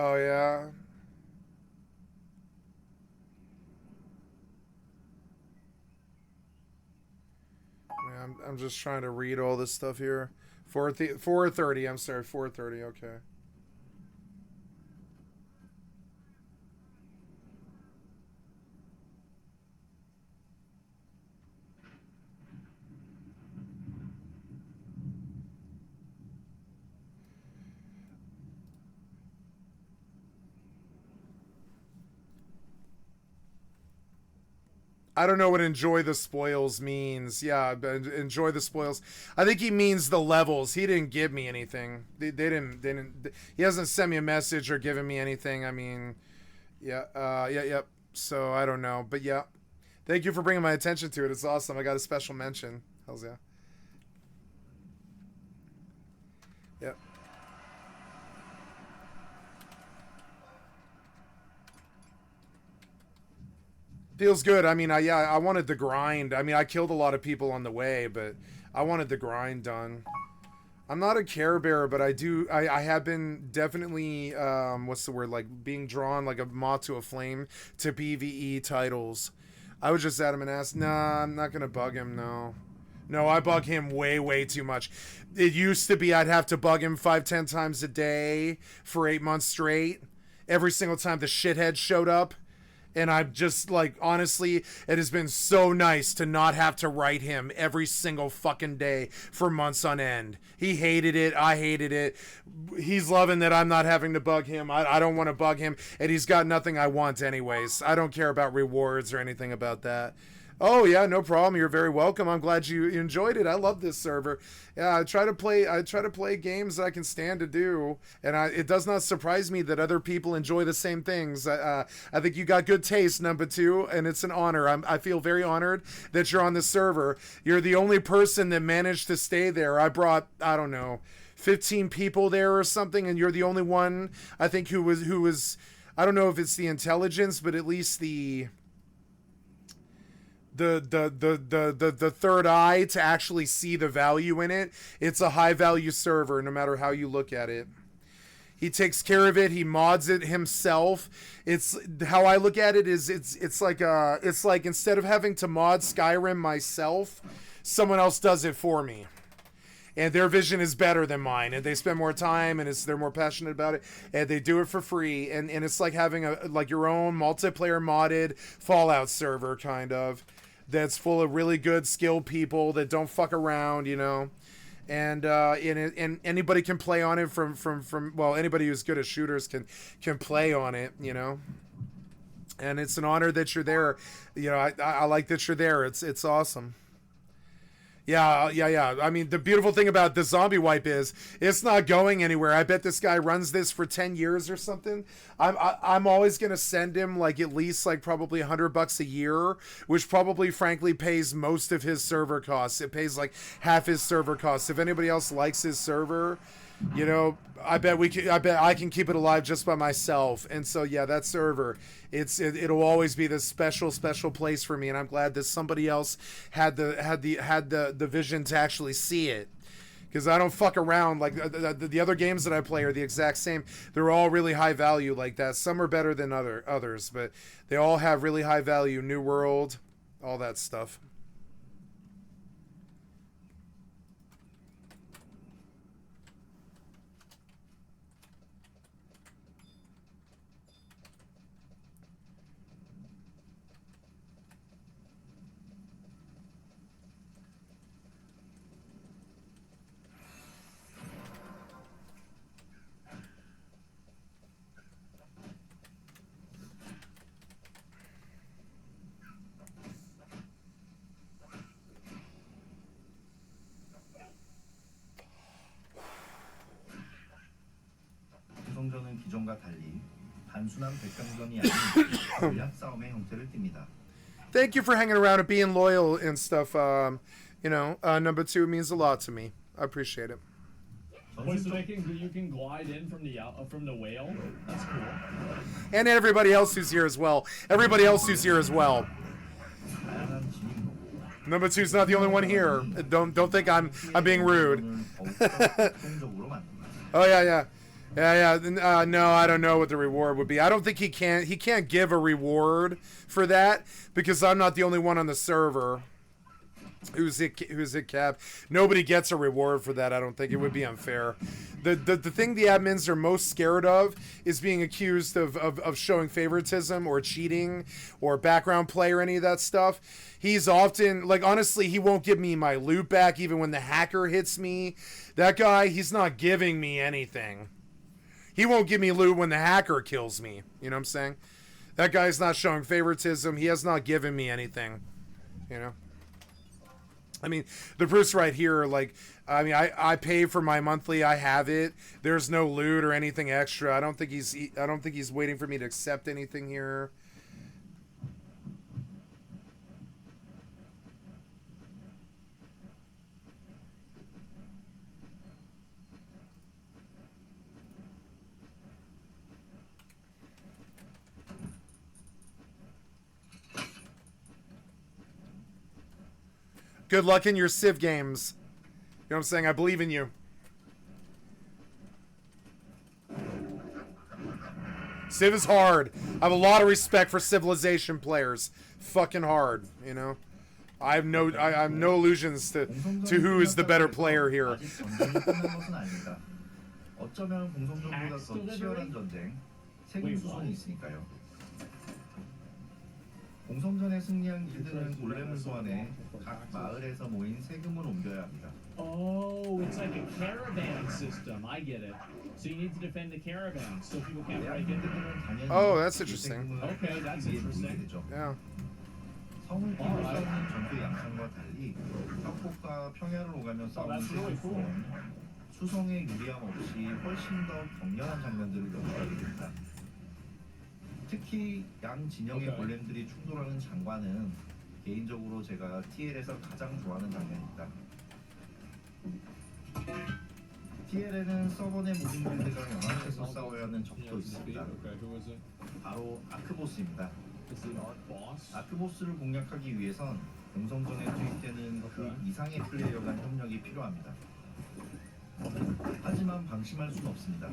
Oh yeah. I'm just trying to read all this stuff here. 4:30. I'm sorry, 4:30. Okay. I don't know what enjoy the spoils means. Yeah, but enjoy the spoils. I think he means the levels. He didn't give me anything. They didn't. He hasn't sent me a message or given me anything. I mean, yeah, yeah, yep. So I don't know, but yeah. Thank you for bringing my attention to it. It's awesome. I got a special mention. Hells yeah. Yep. Feels good. I mean, I wanted the grind. I mean, I killed a lot of people on the way, but I wanted the grind done. I'm not a Care Bear, but I have been definitely what's the word, like being drawn like a moth to a flame to PvE titles. I was just at him and asked, nah, I'm not gonna bug him, no. No, I bug him way too much. It used to be I'd have to bug him 5-10 times a day for 8 months straight. Every single time the shithead showed up. And I'm just like, honestly, it has been so nice to not have to write him every single fucking day for months on end. He hated it. I hated it. He's loving that I'm not having to bug him. I don't want to bug him. And he's got nothing I want anyways. I don't care about rewards or anything about that. Oh yeah, no problem. You're very welcome. I'm glad you enjoyed it. I love this server. Yeah, I try to play games that I can stand to do, and it does not surprise me that other people enjoy the same things. I think you got good taste, number two, and it's an honor. I feel very honored that you're on the server. You're the only person that managed to stay there. I brought, I don't know, 15 people there or something, and you're the only one I think who was I don't know if it's the intelligence, but at least the third eye to actually see the value in it. It's a high value server no matter how you look at it. He takes care of it. He mods it himself. It's how I look at it is it's like instead of having to mod Skyrim myself, someone else does it for me. And their vision is better than mine, and they spend more time, and they're more passionate about it, and they do it for free, and it's like having your own multiplayer modded Fallout server kind of. That's full of really good skilled people that don't fuck around, you know, and anybody can play on it from well, anybody who's good at shooters can play on it, you know, and it's an honor that you're there, you know. I like that you're there. It's awesome. Yeah. I mean, the beautiful thing about the zombie wipe is it's not going anywhere. I bet this guy runs this for 10 years or something. I'm always gonna send him like at least like probably $100 a year, which probably frankly pays most of his server costs. It pays like half his server costs. If anybody else likes his server, you know, I bet I can keep it alive just by myself. And so yeah, that server, it'll always be this special place for me, and I'm glad that somebody else had the vision to actually see it. Because I don't fuck around. Like the other games that I play are the exact same. They're all really high value like that. Some are better than others, but they all have really high value. New World, all that stuff. 기성전은 기존과 달리 단순한 백강전이 아닌 전략 싸움의 형태를 띱니다. Thank you for hanging around and being loyal and stuff. You know, number two means a lot to me. I appreciate it. Wait, so you can glide in from the whale? That's cool. And everybody else who's here as well. Everybody else who's here as well. Number two's not the only one here. Don't think I'm being rude. Oh yeah. No, I don't know what the reward would be. I don't think he can't give a reward for that because I'm not the only one on the server who's hit cap. Nobody gets a reward for that. I don't think it would be unfair. The thing the admins are most scared of is being accused of showing favoritism or cheating or background play or any of that stuff. He's often, like, honestly, he won't give me my loot back even when the hacker hits me. That guy, he's not giving me anything. He won't give me loot when the hacker kills me. You know what I'm saying? That guy's not showing favoritism. He has not given me anything. You know? I mean, the proof's right here. Like, I mean, I pay for my monthly. I have it. There's no loot or anything extra. I don't think he's waiting for me to accept anything here. Good luck in your Civ games. You know what I'm saying? I believe in you. Civ is hard. I have a lot of respect for Civilization players. Fucking hard, you know? I have no illusions to who is the better player here. 어쩌면 공성전보다 더 치열한 전쟁, 세금수선이 있으니까요. 공성전에 승리한 길드는 골렘을 소환해 각 마을에서 모인 세금을 옮겨야 합니다. Oh, it's like a caravan system. I get it. So you need to defend the caravan so people can't break in. Oh, that's interesting. Okay, that's interesting. Yeah. 성을 끼고 싸우는 전투의 양상과 달리 협곡과 평야를 오가며 싸우는 세금수선, 수성의 유리함 없이 훨씬 더 격렬한 장면들을 연출하게 됩니다. 특히 양 진영의 골렘들이 충돌하는 장관은 개인적으로 제가 TL에서 가장 좋아하는 장면입니다. TL에는 서버 내 모든 길드가 연합해서 싸워야 하는 적도 있습니다. 바로 아크보스입니다. 아크보스를 공략하기 위해선 공성전에 투입되는 그 이상의 플레이어 간 협력이 필요합니다. 하지만 방심할 수는 없습니다.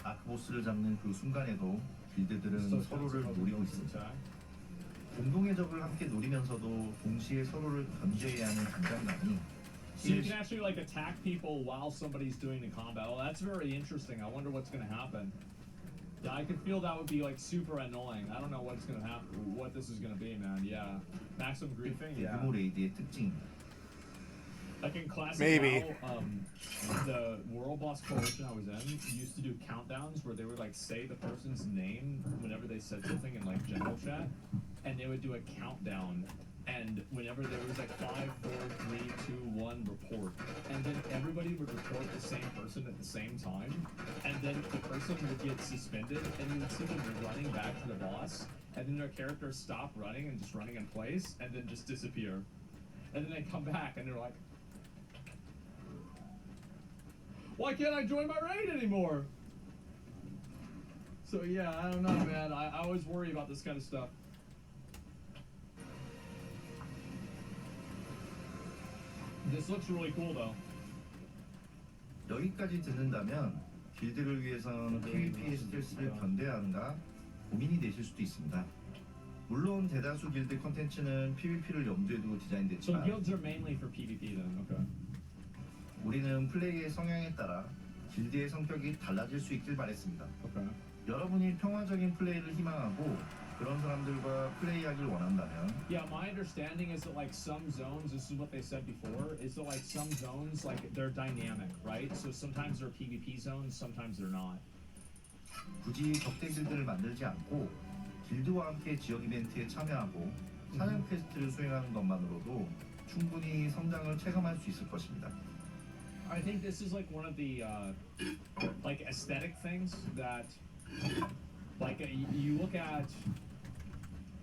아크보스를 잡는 그 순간에도 길드들은 서로를 노리고 있습니다. 공동의 적을 함께 노리면서도 동시에 서로를 견제해야 하는 긴장감이 So you can actually like attack people while somebody's doing the combat. Oh, that's very interesting. I wonder what's gonna happen. Yeah, I could feel that would be like super annoying. I don't know what's gonna happen, what this is gonna be, man. Yeah, maximum griefing. Yeah. 대규모 레이드의 특징입니다. Like in classic Maybe. WoW, the World Boss Coalition I was in used to do countdowns where they would like say the person's name whenever they said something in like general chat, and they would do a countdown. And whenever there was like 5, 4, 3, 2, 1 report, and then everybody would report the same person at the same time, and then the person would get suspended, and you would see them running back to the boss, and then their character stop running and just running in place, and then just disappear. And then they come back, and they're like, why can't I join my raid anymore? So yeah, I don't know, man. I always worry about this kind of stuff. This looks really cool though. 여기까지 듣는다면 길드를 위해선 PVP의 스트레스를 견뎌야 한가 고민이 되실 수도 있습니다. 물론 대다수 길드 컨텐츠는 PVP를 염두에 두고 So 디자인됐지만 guilds are mainly for PvP then, okay. 우리는 플레이의 성향에 따라 길드의 성격이 달라질 수 있길 바랬습니다. Okay. 여러분이 평화적인 플레이를 희망하고 그런 사람들과 플레이하길 원한다면 Yeah, my understanding is that like some zones, this is what they said before, is that like some zones like they're dynamic, right? So sometimes they're PvP zones, sometimes they're not. 굳이 적대 길드를 만들지 않고 길드와 함께 지역 이벤트에 참여하고 사냥 퀘스트를 수행하는 것만으로도 충분히 성장을 체감할 수 있을 것입니다. I think this is like one of the like aesthetic things that like you look at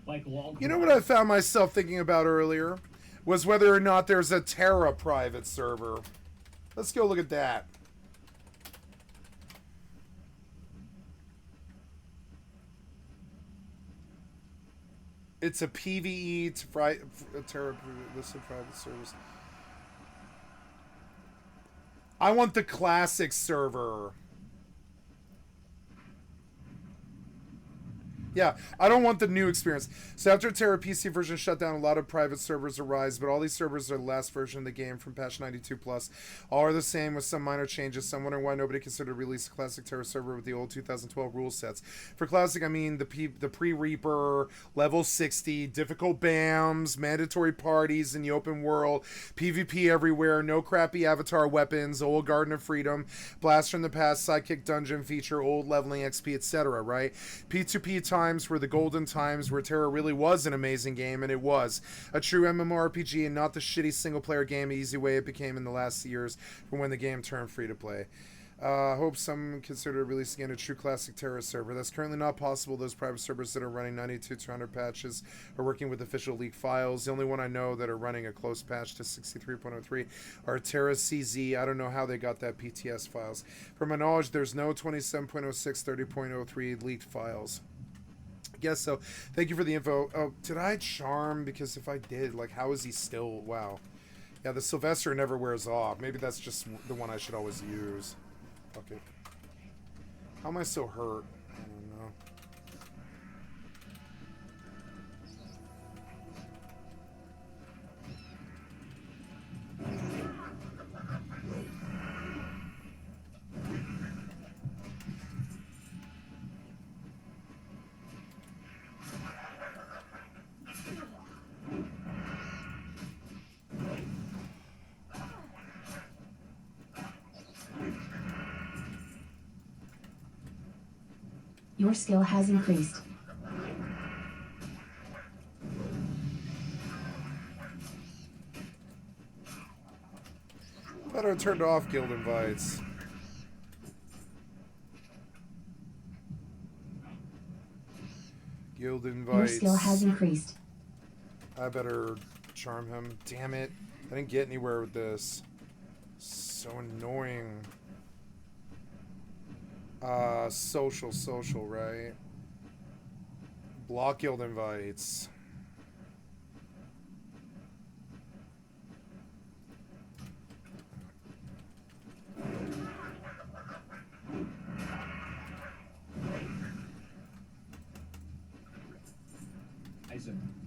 like log. You know what I found myself thinking about earlier was whether or not there's a Terra private server. Let's go look at that. It's a PvE Terra listed private service. I want the classic server. Yeah, I don't want the new experience. So after Terra PC version shut down, a lot of private servers arise, but all these servers are the last version of the game from patch 92 plus. All are the same with some minor changes. So I'm wondering why nobody considered release a classic Terra server with the old 2012 rule sets. For classic, I mean the pre-Reaper, level 60, difficult BAMs, mandatory parties in the open world, PvP everywhere, no crappy avatar weapons, old Garden of Freedom, Blast from the Past, Sidekick Dungeon feature, old leveling XP, etc., right? P2P times were the golden times where Terra really was an amazing game, and it was a true MMORPG and not the shitty single-player game easy way it became in the last years from when the game turned free-to-play. Hope some consider releasing a true classic Terra server. That's currently not possible. Those private servers that are running 92 to 100 patches are working with official leak files. The only one I know that are running a close patch to 63.03 are Terra CZ. I don't know how they got that PTS files. From my knowledge, there's no 27.06, 30.03 leaked files. I guess so. Thank you for the info. Oh, did I charm? Because if I did, like, how is he still? Wow. Yeah, the Sylvester never wears off. Maybe that's just the one I should always use. Okay. How am I so hurt? I don't know. Your skill has increased. Thought I turned off guild invites. Guild invites. Your skill has increased. I better charm him. Damn it. I didn't get anywhere with this. So annoying. Social, right? Block guild invites.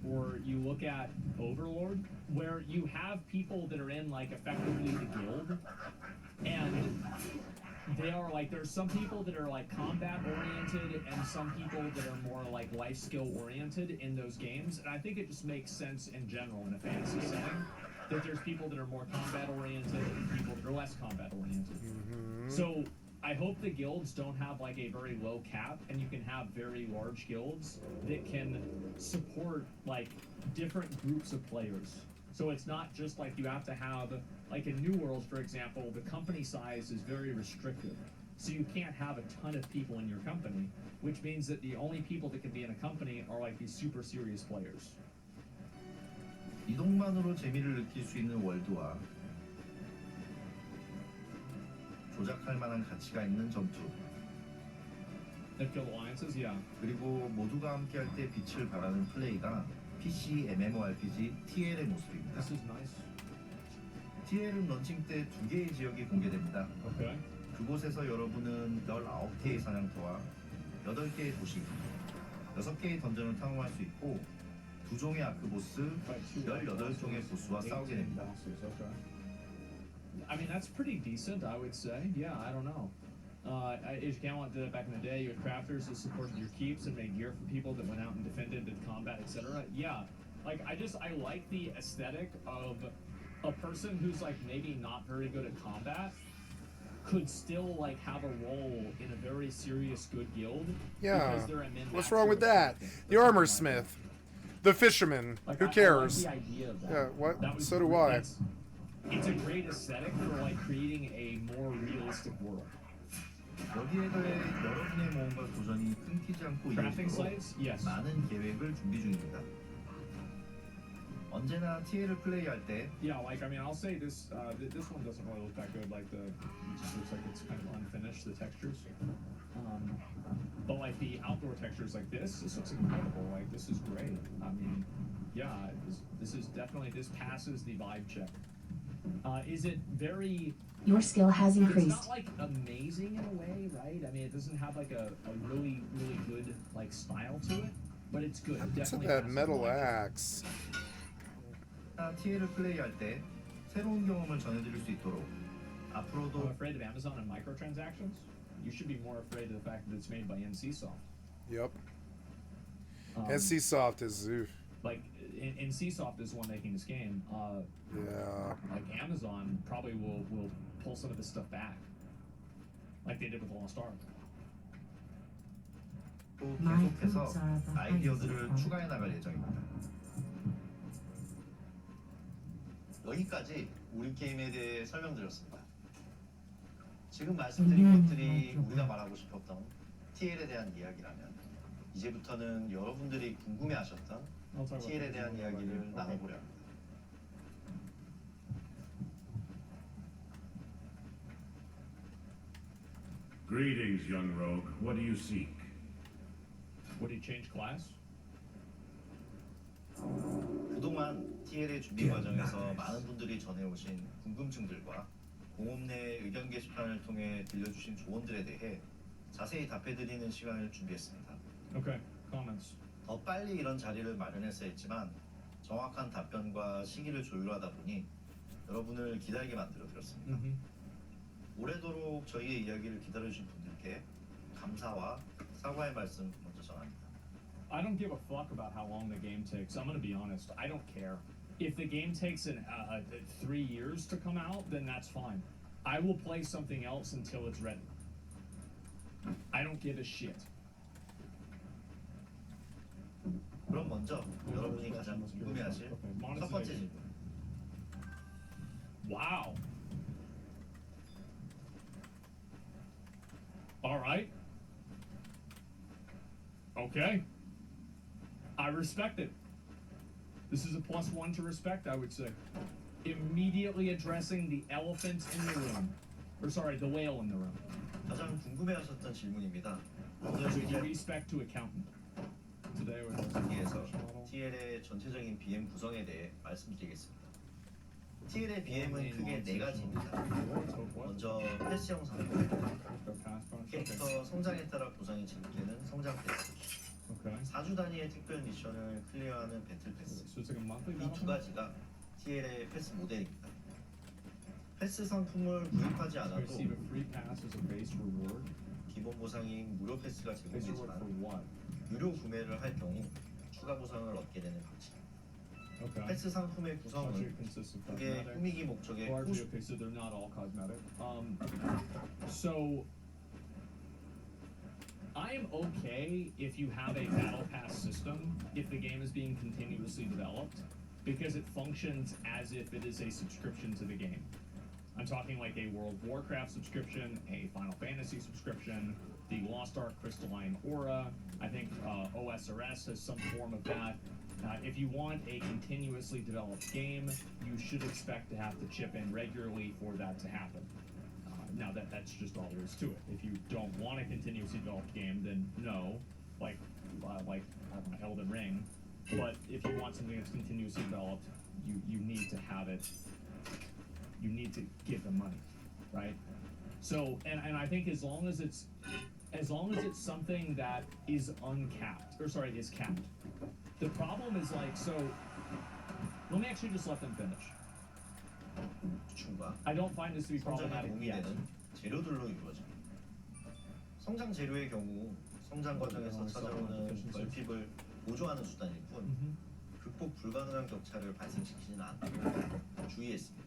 Or you look at Overlord, where you have people that are in, like, effectively the guild, and they are, like, there's some people that are, like, combat oriented and some people that are more, like, life skill oriented in those games, and I think it just makes sense in general in a fantasy setting that there's people that are more combat oriented and people that are less combat oriented. So I hope the guilds don't have, like, a very low cap, and you can have very large guilds that can support, like, different groups of players. So it's not just like you have to have, like in New World, for example, the company size is very restrictive. So you can't have a ton of people in your company, which means that the only people that can be in a company are, like, these super serious players. 이동만으로 재미를 느낄 수 있는 월드와 조작할 만한 가치가 있는 전투. That guild alliances, yeah. 그리고 모두가 함께할 때 빛을 발하는 플레이가 PC MMORPG TL의 모습입니다. This is nice. TL은 런칭 때 2개의 지역이 공개됩니다. Okay. 그곳에서 여러분은 19개의 사냥터와 8개의 도시, 6개의 던전을 탐험할 수 있고 2종의 아크보스, 18종의 보스와 싸우게 됩니다. Okay. I mean, that's pretty decent, I would say. Yeah, I don't know. Age of Camelot did it back in the day. You had crafters that supported your keeps and made gear for people that went out and defended, did combat, etc. Yeah, like, I like the aesthetic of a person who's, like, maybe not very good at combat could still, like, have a role in a very serious good guild. Yeah. Because they're a min-max What's wrong with sort of that? person. The armor smith. The fisherman. Like, Who I cares? like the idea of that. Yeah, what? That was So do great. I. It's a great aesthetic for, like, creating a more realistic world. 여기에 더해 여러분의 모험과 도전이 끊기지 않고 Crafting 이어지도록 sites? Yes. 많은 계획을 준비 중입니다. 언제나 TL을 플레이할 때 Yeah, like, I mean, I'll say this, this one doesn't really look that good, like, it just looks like it's kind of unfinished, the textures. But, like, the outdoor textures like this looks incredible, like, this is great. I mean, yeah, this is definitely, this passes the vibe check. Is it very... Your skill has It's increased. not, like, amazing in a way, right? I mean, it doesn't have like a really good like style to it, but it's good. To Definitely that has metal some logic. axe. TL을 플레이할 때 새로운 경험을 전해드릴 수 있도록 I'm 앞으로도 afraid of Amazon and microtransactions. You should be more afraid of the fact that it's made by NCSoft. Yep. Um, NCSoft is oof. Like NCSoft is the one making this game. Yeah. Like Amazon probably will pull some of this stuff back, like they did with Lost Ark. 또 계속해서 아이디어들을 추가해 나갈 예정입니다. 여기까지 우리 게임에 대해 설명드렸습니다. 지금 말씀드린 것들이 우리가 말하고 싶었던 TL에 대한 이야기라면 이제부터는 여러분들이 궁금해하셨던 TL에 대한 이야기를 나눠보려 합니다. Greetings, young rogue. What do you seek? Would he change class? 그동안 TL의 준비 과정에서 많은 분들이 전해오신 궁금증들과 공업 내 의견 게시판을 통해 들려주신 조언들에 대해 자세히 답해드리는 시간을 준비했습니다. Okay, comments. 더 빨리 이런 자리를 마련했어야 했지만 정확한 답변과 시기를 조율하다 보니 여러분을 기다리게 만들어드렸습니다. 오래도록 저희의 이야기를 기다려주신 분들께 감사와 사과의 말씀 먼저 전합니다. I don't give a fuck about how long the game takes. I'm gonna be honest. I don't care. If the game takes 3 years to come out, then that's fine. I will play something else until it's ready. I don't give a shit. 그럼 먼저 여러분이 가장 궁금해하실 첫 번째 질문. Wow. All right. Okay. I respect it. This is a +1 to respect, I would say. Immediately addressing the elephant in the room. Or sorry, the whale in the room. 가장 궁금해하셨던 질문입니다. 오늘 With 주제 respect to accountant. Today we're 여기에서 TL의 전체적인 BM 구성에 대해 말씀드리겠습니다. TL의 BM은 크게 4가지입니다. 먼저 패스형 상품, 캐릭터 성장에 따라 구성이 진행되는 성장 패스, Okay. 4주 단위의 특별 미션을 클리어하는 배틀 패스. So it's like a monthly 이 battle 두 가지가 TL의 패스 모델입니다. 패스 상품을 구입하지 않아도 Receive a free pass as a base reward. 기본 보상인 무료 패스가 Base reward for 제공되지만 what? 유료 구매를 할 경우 추가 보상을 얻게 되는 방식. Okay. 패스 상품의 Budget 구성은 consists of 그게 cosmetics. 꾸미기 목적의 Largely, 호수, okay, so they're not all cosmetic. So I am okay if you have a battle pass system if the game is being continuously developed because it functions as if it is a subscription to the game. I'm talking like a World of Warcraft subscription, a Final Fantasy subscription, the Lost Ark Crystalline Aura. I think OSRS has some form of that. If you want a continuously developed game, you should expect to have to chip in regularly for that to happen. Now that's just all there is to it. If you don't want a continuously developed game, then no, like I don't know, Elden Ring. But if you want something that's continuously developed, you need to have it. You need to give them money, right? So and I think as long as it's something that is uncapped, or sorry, is capped. The problem is like so. Let me actually just let them finish. 구충과 I don't find this to be 성장에 problematic 도움이 yet. 되는 재료들로 이루어집니다. 성장 재료의 경우 성장 과정에서 찾아오는 결핍을 보조하는 수단일 뿐 극복 불가능한 격차를 발생시키지는 않도록 주의했습니다.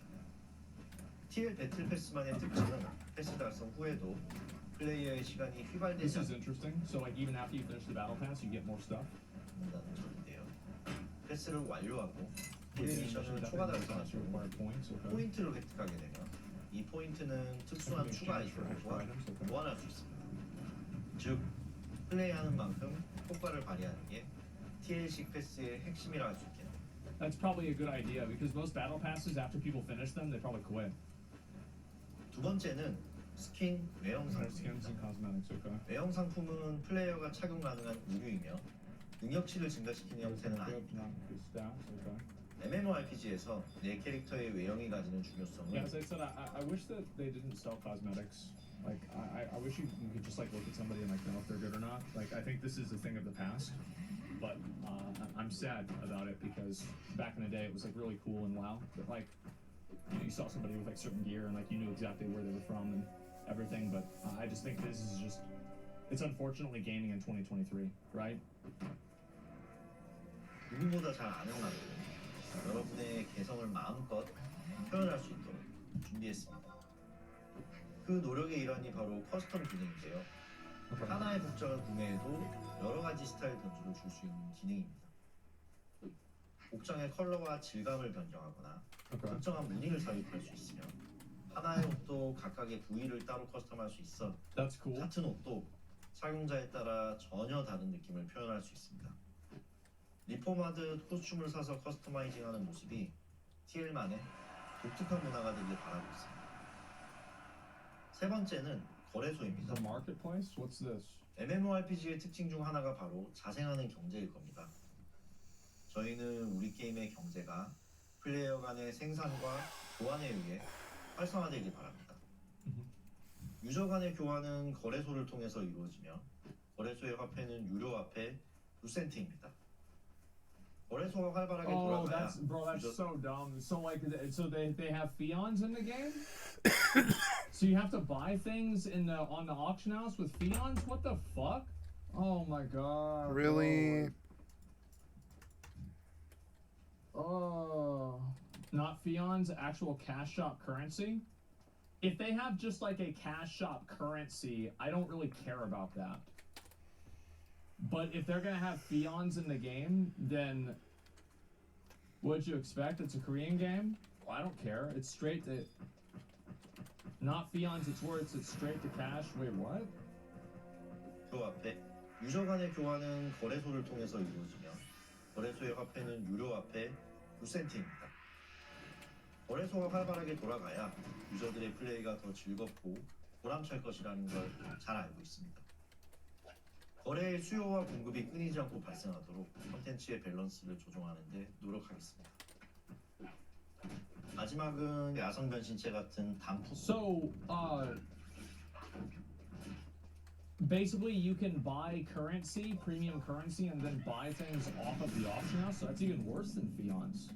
TL 배틀 패스만의 특징은 패스 달성 후에도 플레이어의 시간이 This 휘발되지 is interesting. So like even after you finish the battle pass, you get more stuff. 않는다는 점인데요. 패스를 완료하고 TL Within 미션을 mission 초과 that 달성한 you require points. Okay. 포인트를 획득하게 되면 이 포인트는 특수한 Something 추가 exchange for 아이템을 extra items. Okay. 보완할 수 있습니다. 즉, 플레이하는 만큼 효과를 발휘하는 게 TL식 패스의 핵심이라 할 수 있겠네요. That's probably a good idea because most battle passes, after people finish them, they probably quit. 두 번째는 스킨 외형 Their 상품. skins and cosmetics. Okay. 외형 상품은 플레이어가 착용 가능한 의류이며 능력치를 증가시키는 형태는 아닙니다. Not increase stats. Okay. MMORPG에서 내 캐릭터의 외형이 가지는 중요성은 Yeah, as I said, I wish that they didn't sell cosmetics. Like I wish you could just like look at somebody and like know if they're good or not. Like I think this is a thing of the past, but I'm sad about it because back in the day it was like really cool and WoW. But like you saw somebody with like certain gear and like you knew exactly where they were from and everything. But I just think this is just it's unfortunately gaming in 2023, right? 누구보다 잘 아는 만큼 여러분의 개성을 마음껏 표현할 수 있도록 준비했습니다. 그 노력의 일환이 바로 커스텀 기능인데요. 하나의 복장을 구매해도 여러 가지 스타일 변주를 줄 수 있는 기능입니다. 복장의 컬러와 질감을 변경하거나 특정한 무늬를 삽입할 수 있으며 하나의 옷도 각각의 부위를 따로 커스텀할 수 있어 That's cool. 같은 옷도 착용자에 따라 전혀 다른 느낌을 표현할 수 있습니다. 리폼하듯 코스튬을 사서 커스터마이징하는 모습이 TL만의 독특한 문화가 되길 바라고 있습니다. 세 번째는 거래소입니다. The marketplace? What's this? MMORPG의 특징 중 하나가 바로 자생하는 경제일 겁니다. 저희는 우리 게임의 경제가 플레이어 간의 생산과 교환에 의해 활성화되길 바랍니다. 유저 간의 교환은 거래소를 통해서 이루어지며 거래소의 화폐는 유료 화폐 2센트입니다. 거래소가 활발하게 Oh, 돌아가야 that's so dumb. So like, so they have fions in the game. So you have to buy things on the auction house with fions. What the fuck? Oh my god. Really? Oh, not fions, actual cash shop currency. If they have just like a cash shop currency, I don't really care about that. But if they're gonna have fions in the game, then what'd you expect? It's a Korean game? Well, I don't care. It's straight to not fions. It's words. It's straight to cash. Wait, what? 유료 화폐. 유저 간의 교환은 거래소를 통해서 이루어지며 거래소의 화폐는 유료 화폐 2센트입니다. 거래소가 활발하게 돌아가야 유저들의 플레이가 더 즐겁고 보람찰 것이라는 걸 잘 알고 있습니다. 거래의 수요와 공급이 끊이지 않고 발생하도록 콘텐츠의 밸런스를 조정하는 데 노력하겠습니다. 마지막은 야성 변신체 같은 단품. So, basically you can buy currency, premium currency, and then buy things off of the auction house. So that's even worse than fions.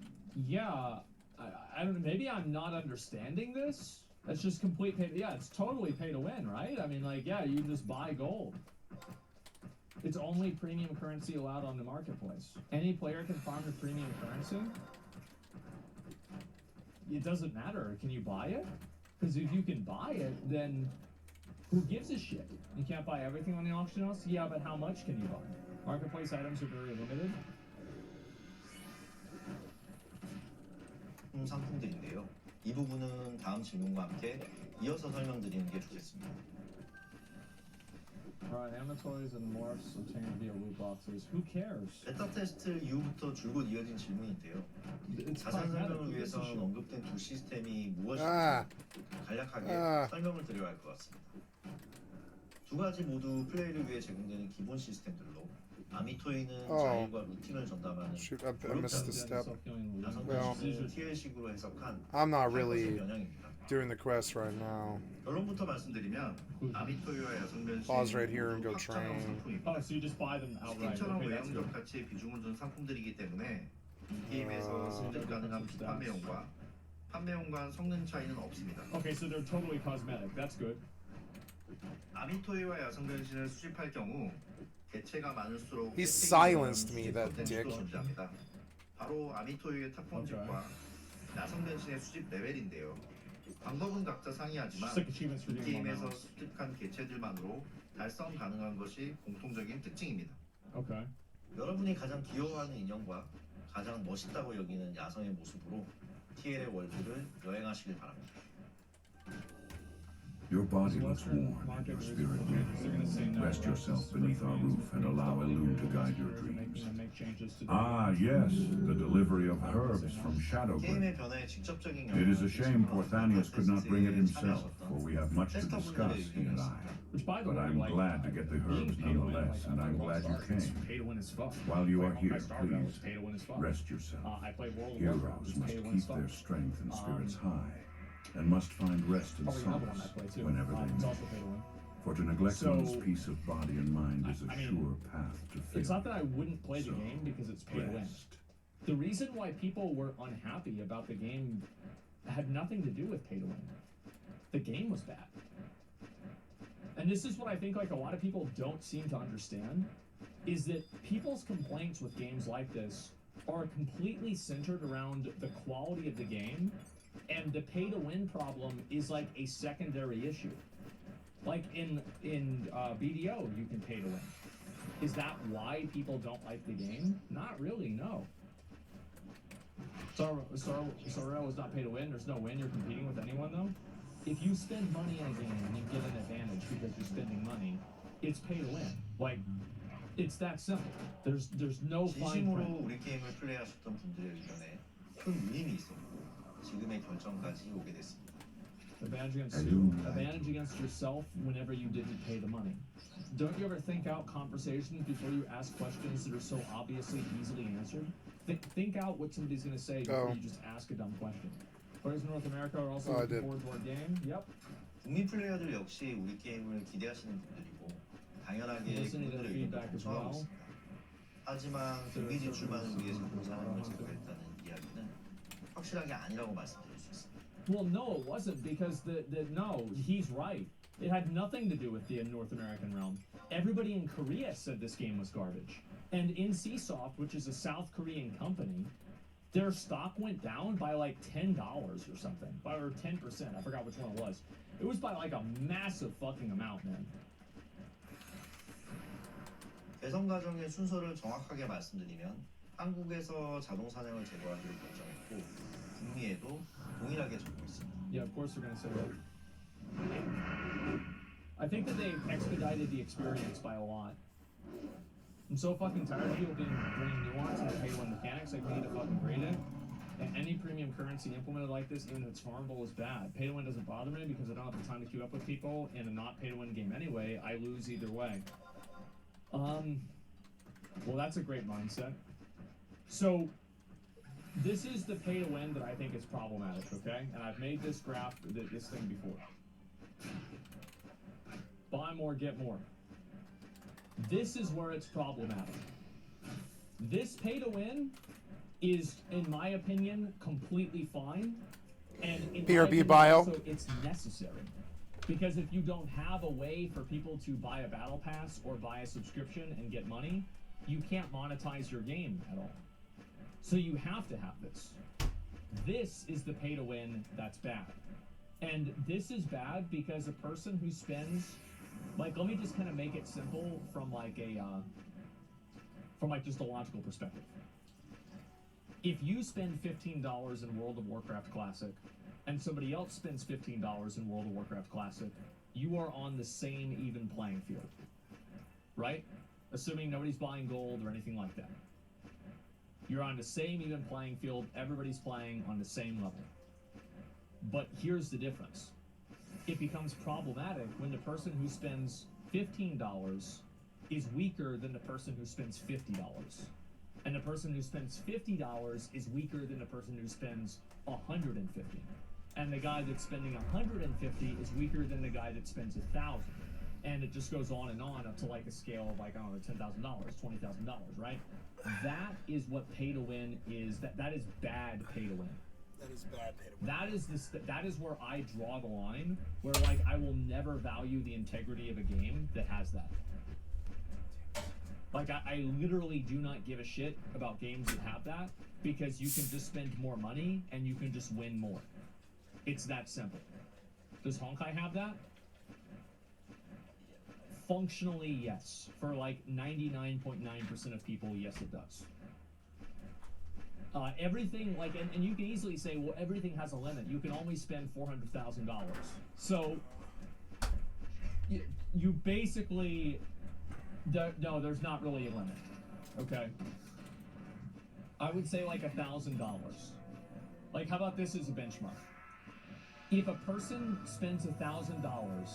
Yeah, I don't know. Maybe I'm not understanding this. That's just complete pay. Yeah, it's totally pay to win, right? I mean, like, yeah, you just buy gold. It's only premium currency allowed on the marketplace. Any player can farm the premium currency. It doesn't matter. Can you buy it? Because if you can buy it, then who gives a shit? You can't buy everything on the auction house? Yeah, but how much can you buy? Marketplace items are very limited. 상품들인데요. 이 부분은 다음 질문과 함께 이어서 설명드리는 게 좋겠습니다. Alright, amatoys and morphs obtained via loot boxes. Who cares? 베타 테스트 이후부터 줄곧 이어진 질문인데요. It's 자세한 cosmetic. 설명을 Who gives a 위해서는 shit? 언급된 두 시스템이 무엇인지 Ah. 간략하게 설명을 드려야 할 것 같습니다. 두 가지 모두 플레이를 위해 제공되는 기본 시스템들로 아미토이는 자일과 루틴을 전담하는 Shoot, I missed the step. 야성 Well, 변신을 TL식으로 해석한 I'm not really 변형입니다. doing the quest right now. 결론부터 말씀드리면 아미토이와 야성 변신 Pause right here and go 모두 train. 확장형 상품입니다. Oh, so you just buy them outright. 스킨처럼 Okay, that's 외형적 good. 가치에 비중을 둔 상품들이기 때문에 이 게임에서 승득 가능한 비판매용과 판매용과 성능 차이는 없습니다. Okay, so they're totally cosmetic. That's good. 아미토이와 야성 변신을 수집할 경우 개체가 많을수록 He 혜택이 silenced me, 많은 that 수집 dick. 콘텐츠도 존재합니다. 바로 아미토이의 탑본집과 야성 변신의 수집 레벨인데요. 방법은 각자 상이하지만 Just like achievements for 이 doing one 게임에서 else. 습득한 개체들만으로 달성 가능한 것이 공통적인 특징입니다. Okay. 여러분이 가장 귀여워하는 인형과 가장 멋있다고 여기는 야성의 모습으로 TL의 월드를 여행하시길 바랍니다. Your body looks worn, your spirit weak. Rest yourself beneath our roof and allow Elune to guide your dreams. Ah, yes, the delivery of herbs from Shadowbringers. 게임의 변화에 직접적인 It is a shame poor Thanius could not bring it 테스트에 himself, for we have much to discuss, he and I. Which, by the But way, I'm like, glad to get the herbs being pay to win, nonetheless, like, and I'm World glad you Star, it's came. pay to win as fuck. While you are Like, here, Honkai Star Rail is please, pay to win as fuck. rest yourself. I play World of Warcraft. Heroes It's must pay to win as keep fuck. their strength and spirits high, and must find rest and Probably another one I solace play too. whenever they It's may. also pay to win. For to neglect So, one's peace of body and mind is a I mean, sure path to failure. It's not that I wouldn't play the game because it's pay to win. Rest. The reason why people were unhappy about the game had nothing to do with pay to win. The game was bad. And this is what I think like a lot of people don't seem to understand, is that people's complaints with games like this are completely centered around the quality of the game, and the pay to win problem is like a secondary issue. Like in BDO, you can pay to win. Is that why people don't like the game? Not really, no. Sorrel is not pay to win. There's no win. You're competing with anyone, though. If you spend money in a game and you get an advantage because you're spending money, it's pay to win. Like, it's that simple. There's no fine 진심으로 print. 우리 게임을 플레이하셨던 분들의 의견에 큰 울림이 있었고 지금의 결정까지 오게 됐습니다. Advantage against yourself whenever you didn't pay the money. Don't you ever think out conversations before you ask questions that are so obviously easily answered? Think out what somebody's going to say before you just ask a dumb question. Players in North America are also looking forward to our game. Yep. 국민 플레이어들 역시 우리 게임을 기대하시는 분들이고 당연하게 Listening to the 그분들의 feedback 의견을 as well. 청하고 있습니다. 하지만 경기 진출만을 위해서 공사하는 걸 제거했다는 이야기는 확실하게 아니라고 말씀드릴 수 있습니다. Well, no, it wasn't, because no, he's right. It had nothing to do with the North American realm. Everybody in Korea said this game was garbage. And NCSoft, which is a South Korean company, their stock went down by like $10 or something, or 10%. I forgot which one it was. It was by like a massive fucking amount, man. 개선 과정의 순서를 정확하게 말씀드리면 한국에서 자동 사냥을 제거하기로 결정했고 북미에도 동일하게 적용했습니다. Yeah, of course they're gonna say that. I think that they expedited the experience by a lot. I'm so fucking tired of people bringing nuance and pay-to-win mechanics. Like, we need to fucking grade it. And any premium currency implemented like this, even if it's farmable, is bad. Pay-to-win doesn't bother me because I don't have the time to queue up with people. In a not pay-to-win game anyway, I lose either way. Well, that's a great mindset. So, this is the pay-to-win that I think is problematic, okay? And I've made this graph, this thing before. Buy more, get more. This is where it's problematic. This pay-to-win is, in my opinion, completely fine. And in my opinion, also, it's necessary. Because if you don't have a way for people to buy a battle pass or buy a subscription and get money, you can't monetize your game at all. So you have to have this. This is the pay-to-win that's bad. And this is bad because a person who spends, like, let me just kind of make it simple from like a, just a logical perspective. If you spend $15 in World of Warcraft Classic, and somebody else spends $15 in World of Warcraft Classic, you are on the same even playing field, right? Assuming nobody's buying gold or anything like that. You're on the same even playing field, everybody's playing on the same level. But here's the difference. It becomes problematic when the person who spends $15 is weaker than the person who spends $50. And the person who spends $50 is weaker than the person who spends $150. And the guy that's spending $150 is weaker than the guy that spends $1,000. And it just goes on up to like a scale of like, I don't know, $10,000, $20,000, right? That is what pay to win is. That is bad pay to win. That is bad pay to win. That is where I draw the line, where like I will never value the integrity of a game that has that. Like I literally do not give a shit about games that have that, because you can just spend more money and you can just win more. It's that simple. Does Honkai have that? Functionally, yes. For like 99.9% of people, yes, it does. Everything, like, and you can easily say, well, everything has a limit. You can only spend $400,000. So, you basically, no, there's not really a limit, okay? I would say like $1,000. Like, how about this as a benchmark? If a person spends $1,000,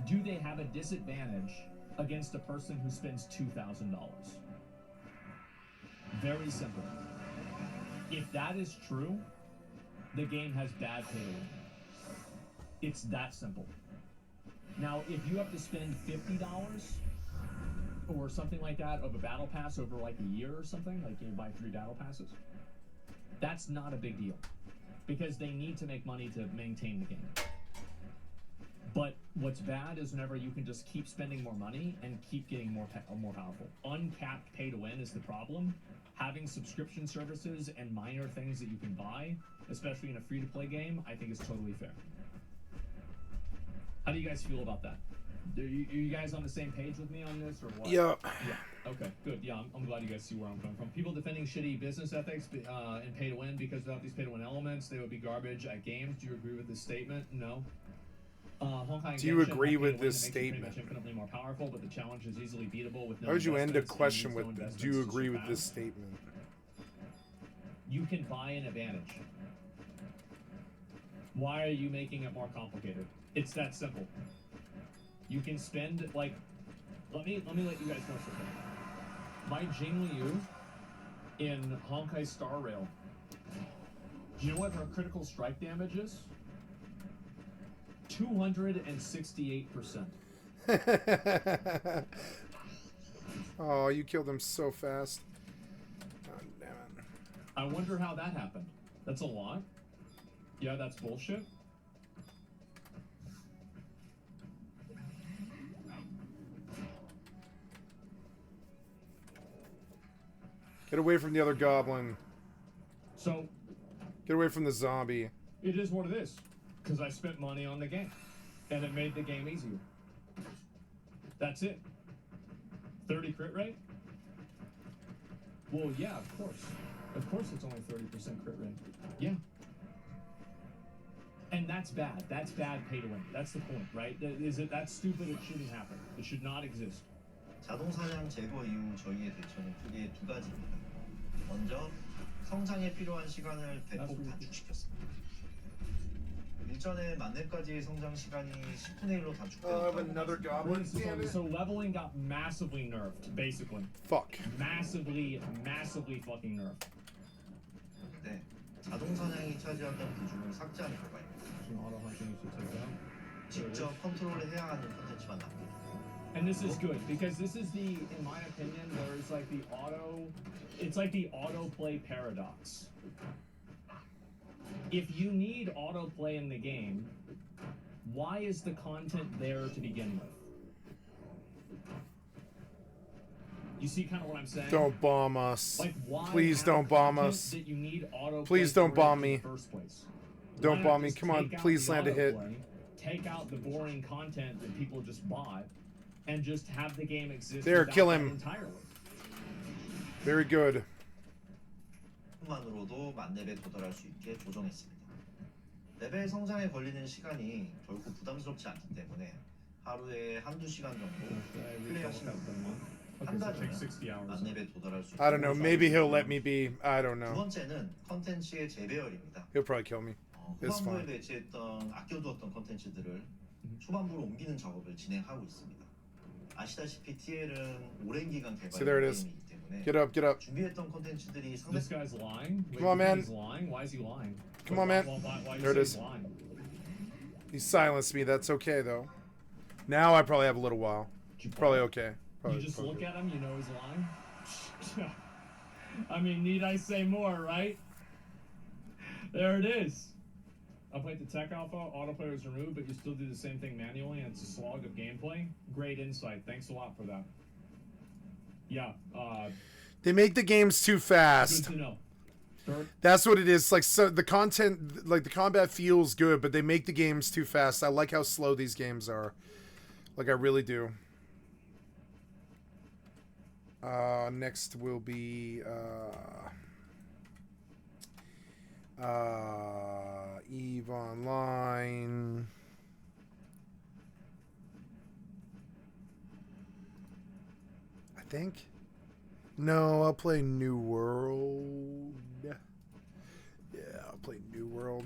do they have a disadvantage against a person who spends $2,000? Very simple. If that is true, the game has bad pay to win. It's that simple. Now, if you have to spend $50 or something like that of a battle pass over like a year or something, like you buy 3 battle passes, that's not a big deal because they need to make money to maintain the game. But what's bad is whenever you can just keep spending more money and keep getting more powerful. Uncapped pay to win is the problem. Having subscription services and minor things that you can buy, especially in a free-to-play game, I think is totally fair. How do you guys feel about that? Are you guys on the same page with me on this, or what? Yeah. Yeah. Okay. Good. Yeah, I'm glad you guys see where I'm coming from. People defending shitty business ethics and pay to win because without these pay to win elements, they would be garbage at games. Do you agree with this statement? No. Do you agree with this statement? Pretty much infinitely more powerful, but the challenge is easily beatable with no. Why would you end a investments and question needs no with, do investments you to agree with surpass? this statement? You can buy an advantage. Why are you making it more complicated? It's that simple. You can spend, like, let me let you guys know something. My Jing Liu in Honkai Star Rail. Do you know what her critical strike damage is? 268%. Oh, you killed him so fast. God damn it. I wonder how that happened. That's a lot. Yeah, that's bullshit. Get away from the other goblin. So, Get away from the zombie. it is what it is. Because I spent money on the game. And it made the game easier. That's it. 30 crit rate? Well, yeah, of course. Of course it's only 30% crit rate. Yeah. And that's bad. That's bad pay to win. That's the point, right? That's stupid. It shouldn't happen. It should not exist. 자동 사냥 제거 이후 저희의 대처는 크게 2가지입니다. 먼저 성장에 필요한 시간을 대폭 단축시켰습니다. 일전에 만렙까지의 성장 시간이 10분의 1로 단축되었다고 another goblin. Damn it. So leveling got massively nerfed, basically. Fuck. Massively fucking nerfed. 네, 자동 사냥이 차지하던 비중을 삭제한 결과입니다. 직접 컨트롤을 해야 하는 콘텐츠만 남깁니다. And this is good because this is in my opinion, there's like it's like the autoplay paradox. If you need autoplay in the game, why is the content there to begin with? You see kind of what I'm saying? Don't bomb us. Like, why Please have don't bomb content us. that you need autoplay Please don't for bomb in me. the first place? Don't Why bomb not me. just Come on, take out please the land a hit. autoplay, take out the boring content that people just bought, and just have the game exist. There, without kill that him. entirely. Very good. 만으로도 만렙에 도달할 수 있게 조정했습니다. 레벨 성장에 걸리는 시간이 결코 부담스럽지 않기 때문에 하루에 한두 시간 정도 플레이하시면 한 달이면 만렙에 도달할 수 I don't know. 있습니다. Maybe he'll let me be. I don't 두 know. 번째는 컨텐츠의 재배열입니다. He'll probably kill me. It's 후반부에 fine. 배치했던 아껴두었던 컨텐츠들을 초반부로 옮기는 작업을 진행하고 있습니다. 아시다시피 TL은 오랜 기간 See, there it 개발한 is. 게임이기 때문에 Get up, get up. 준비했던 컨텐츠들이 This 상당히 guy's lying. Wait, Come on, man. He's lying. Why is he lying? Come on, man. Why There it you is. say he's lying? He silenced me. That's okay, though. Now I probably have a little while. Probably okay. Probably, You just probably look at him, you know he's lying. I mean, need I say more, right? There it is. Update the tech alpha, autoplay was removed, but you still do the same thing manually, and it's a slog of gameplay. Great insight. Thanks a lot for that. Yeah, They make the games too good fast. to know. Third, That's what it is. Like, so the content, like the combat feels good, but they make the games too fast. I like how slow these games are. Like, I really do. Next will be EVE Online. I think. No, I'll play New World. Yeah, I'll play New World.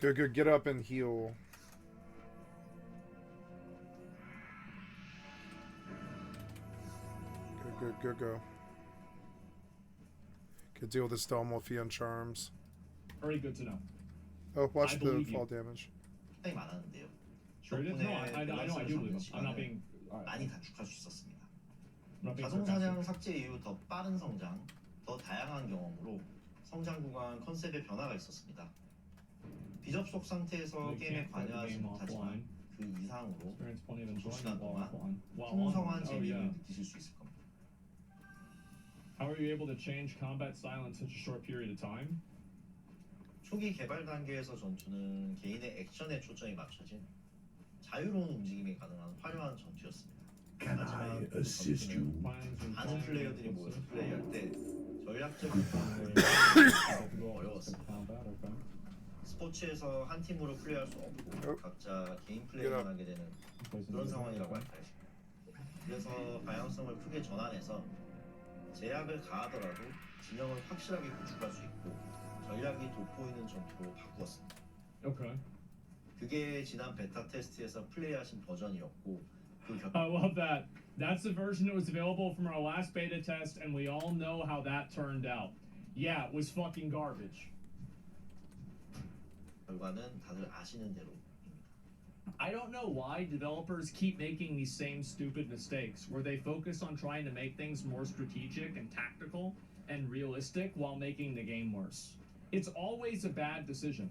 Good, good. Get up and heal. Good, good, good, go. Could deal with this Dalmorphian charms. very good to know. Oh, watch I the believe you. fall damage. 상당히 많았는데요. Sure it is. No, I know I do believe them. I'm not being. 많이 단축할 수 있었습니다. I'm not being 자동 sarcastic. 사냥 삭제 이후 더 빠른 성장, 더 다양한 경험으로 성장 구간 컨셉의 변화가 있었습니다. 비접속 상태에서 게임에 관여하지 못하지만 그 이상으로 Experience plenty of enjoyment 시간 while 동안 on. 풍성한 Oh 재미를 yeah. 느끼실 수 있을 겁니다. How are you able to change combat style in such a short period of time? 초기 개발 단계에서 전투는 개인의 액션에 초점이 맞춰진 자유로운 움직임이 가능한 화려한 전투였습니다. Can I assist you? 많은 플레이어들이 모여서 플레이할 때 전략적인 어려웠습니다. 스포츠에서 한 팀으로 플레이할 수 없고 각자 개인 플레이만 하게 되는 그런 상황이라고 할까요? 그래서 방향성을 크게 전환해서 제약을 가하더라도 진영을 확실하게 구축할 수 있고 전략이 돋보이는 전투로 바꾸었습니다. Okay. 그게 지난 베타 테스트에서 플레이하신 버전이었고 I love that. That's the version that was available from our last beta test, and we all know how that turned out. Yeah, it was fucking garbage. 결과는 다들 아시는 대로. I don't know why developers keep making these same stupid mistakes where they focus on trying to make things more strategic and tactical and realistic while making the game worse. It's always a bad decision.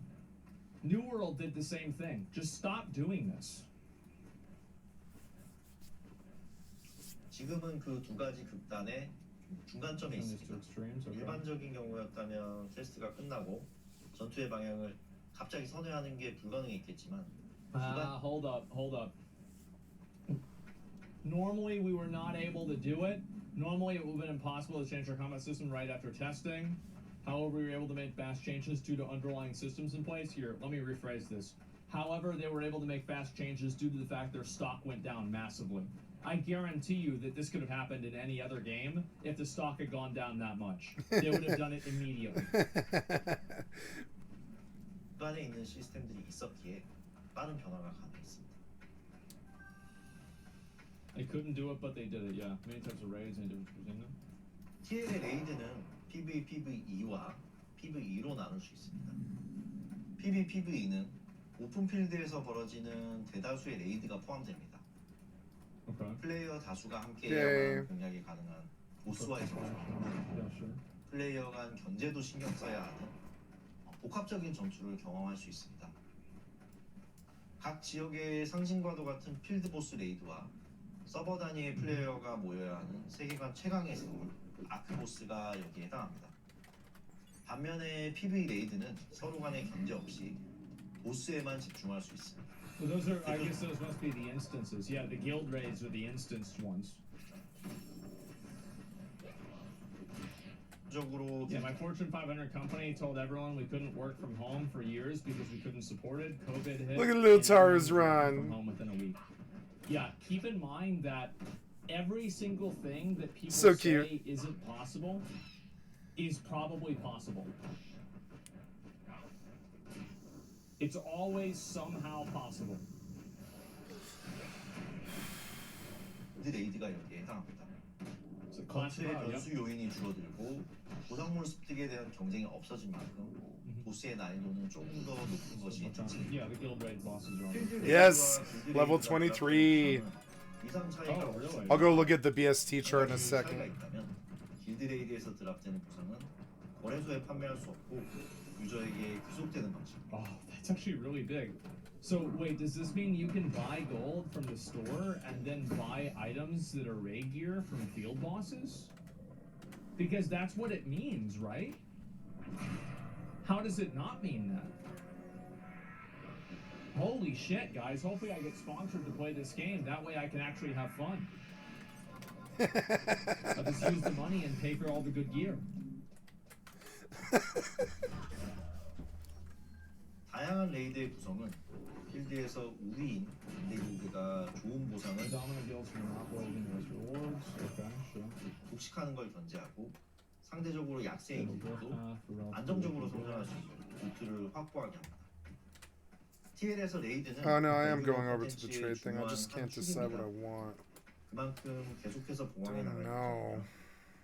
New World did the same thing. Just stop doing this. 지금은 그 두 가지 극단의 중간점에 있습니다. 일반적인 경우였다면 테스트가 끝나고 전투의 방향을 갑자기 선회하는 게 불가능했겠지만 Hold up. Normally we were not able to do it. Normally it would have been impossible to change our combat system right after testing. However, we were able to make fast changes due to underlying systems in place. Here, let me rephrase this. However, they were able to make fast changes due to the fact their stock went down massively. I guarantee you that this could have happened in any other game if the stock had gone down that much. They would have done it immediately. 안에 있는 시스템들이 있었기에 빠른 변화가 가능했습니다. They couldn't do it, but they did it. Yeah, many types of raids and different between them. TL의 레이드는 PVPVE와 PVE로 나눌 수 있습니다. PVPVE는 오픈필드에서 벌어지는 대다수의 레이드가 포함됩니다. Okay. 플레이어 다수가 함께해야만 공략이 가능한 보스와의 전투, Yeah, sure. 플레이어 간 견제도 신경 써야 하는 복합적인 전투를 경험할 수 있습니다. 각 지역의 상징과도 같은 필드보스 레이드와 서버 단위의 플레이어가 모여야 하는 세계관 최강의 생물 아크보스가 여기에 해당합니다. 반면에 PV 레이드는 서로 간의 견제 없이 보스에만 집중할 수 있습니다. Well, those are, I guess those must be the instances. Yeah, the guild raids are the instanced ones. Yeah, my Fortune 500 company told everyone we couldn't work from home for years because we couldn't support it. COVID hit. Look at little Tara's From run. home within a week. Yeah, keep in mind that every single thing that people So say cute. isn't possible is probably possible. It's always somehow possible. 그 레이드가 여기에 해당합니다. It's a classic 전투의 WoW, 변수 요인이 줄어들고 보상물 습득에 대한 경쟁이 없어진 만큼 보스의 난이도는 조금 더 높은 것이 특징입니다. Yeah, the guild raid bosses are on. 필드 Yes, 레이드와 길드 level 레이드가 23. 이상 차이가 Oh, really? I'll go look at the BST chart in a 차이가 second. 있다면 길드 레이드에서 드랍되는 보상은 거래소에 판매할 수 없고 유저에게 귀속되는 방식. Oh, that's actually really big. So wait, does this mean you can buy gold from the store and then buy items that are raid gear from field bosses? Because that's what it means, right? How does it not mean that? Holy shit, guys. Hopefully I get sponsored to play this game. That way I can actually have fun. I'll just use the money and pay for all the good gear. 다양한 레이드의 구성은 필드에서 우위인 반대 길드가 좋은 보상을 Dominant deals from operating those rewards. Okay, sure. 독식하는 걸 견제하고 상대적으로 약세인 길드도 안정적으로 성장할 수 있는 루트를 확보하게 합니다. TL에서 레이드는 Oh no, I am going over to the trade thing. I just can't decide what I want. 그만큼 계속해서 봉황해 Oh 나갈 no. 것입니다.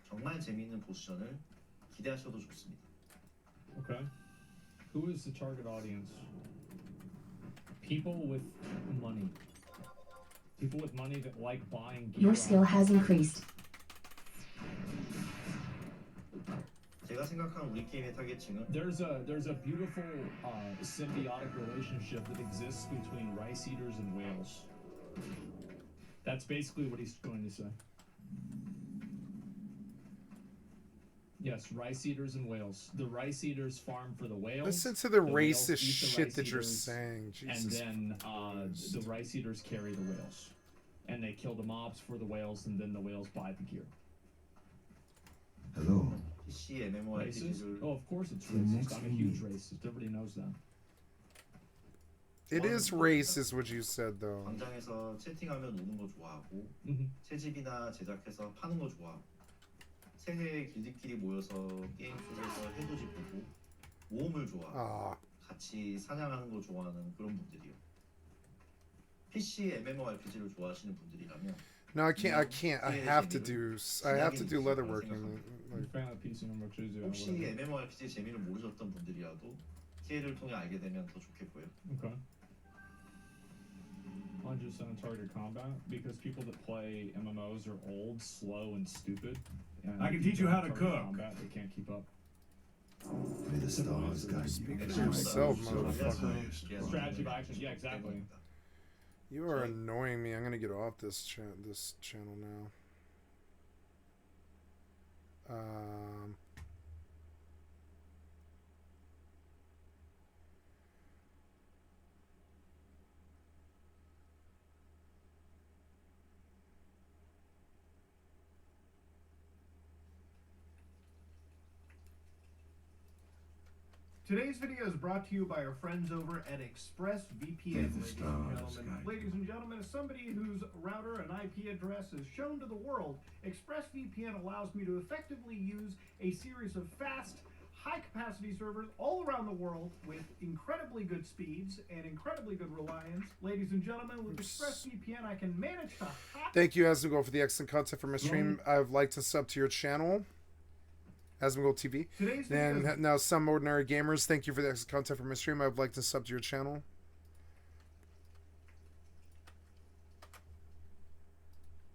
정말 재미있는 보스전을 기대하셔도 좋습니다. Okay. Who is the target audience? People with money. People with money that like buying gear. Your skill has increased. 제가 생각하는 우리 게임의 타겟층은 There's a beautiful symbiotic relationship that exists between rice eaters and whales. That's basically what he's going to say. Yes, rice eaters and whales. The rice eaters farm for the whales. Listen to the whales racist eat the shit rice that you're eaters, saying. Jesus. And then the rice eaters carry the whales. And they kill the mobs for the whales, and then the whales buy the gear. Hello. PC MMO Racist? RPG를 Oh, of course it's racist. I'm a huge racist. Everybody knows that. It is racist what you said though. 광장에서 채팅하면 오는 거 좋아하고 Mhm. 채집이나 제작해서 파는 거 좋아하고 세계의 길드끼리 모여서 게임 속에서 해돋이 보고 모험을 좋아하고 Ah, 같이 사냥하는 거 좋아하는 그런 분들이요. PC MMORPG를 좋아하시는 분들이라면 no, I can't. I have to do. I have to do leatherworking. Like, Fan of PC number 20. 혹시 MMORPG 재미를 모르셨던 분들이라도 TL을 통해 알게 되면 더 좋겠고요. Okay. I just target combat because people that play MMOs are old, slow, and stupid. And I can teach you how to target cook. Combat, they can't keep up. May the stars guide speak you. for yourself, motherfucker. Strategy by action. Yeah, exactly. You are annoying me. I'm gonna get off this channel now. Today's video is brought to you by our friends over at ExpressVPN, Ladies and gentlemen, as somebody whose router and IP address is shown to the world, ExpressVPN allows me to effectively use a series of fast, high-capacity servers all around the world with incredibly good speeds and incredibly good reliance. Ladies and gentlemen, with ExpressVPN, I can manage to... Thank you, Asmongold, for the excellent content from my stream. I'd like to sub to your channel, Asmongold TV. And now, some ordinary gamers, thank you for the excellent content from my stream. I'd like to sub to your channel.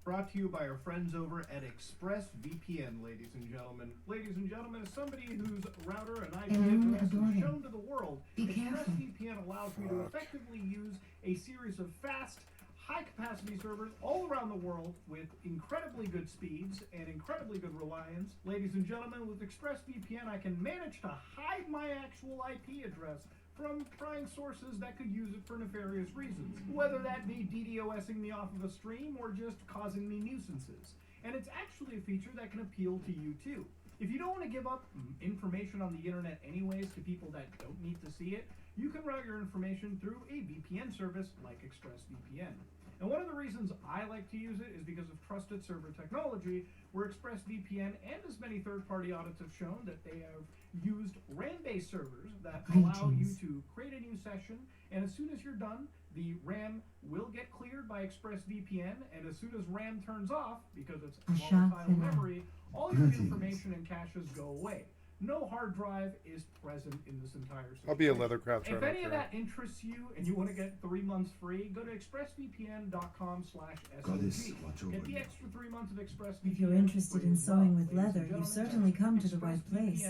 Brought to you by our friends over at ExpressVPN, ladies and gentlemen. Ladies and gentlemen, as somebody whose router and IP address is shown to the world, ExpressVPN allows me to effectively use a series of fast, high-capacity servers all around the world with incredibly good speeds and incredibly good reliance. Ladies and gentlemen, with ExpressVPN, I can manage to hide my actual IP address from prying sources that could use it for nefarious reasons, whether that be DDoSing me off of a stream or just causing me nuisances. And it's actually a feature that can appeal to you too. If you don't want to give up information on the internet anyways to people that don't need to see it, you can route your information through a VPN service like ExpressVPN. And one of the reasons I like to use it is because of trusted server technology, where ExpressVPN and as many third-party audits have shown that they have used RAM-based servers that allow you to create a new session, and as soon as you're done, the RAM will get cleared by ExpressVPN, and as soon as RAM turns off, because it's volatile memory, all your information and caches go away. No hard drive is present in this entire situation. I'll be a leathercrafter. If any of that interests you and you want to get 3 months free, go to expressvpn.com/SOG. Get the extra 3 months of ExpressVPN. If you're interested in sewing with leather, you've certainly come to the right place.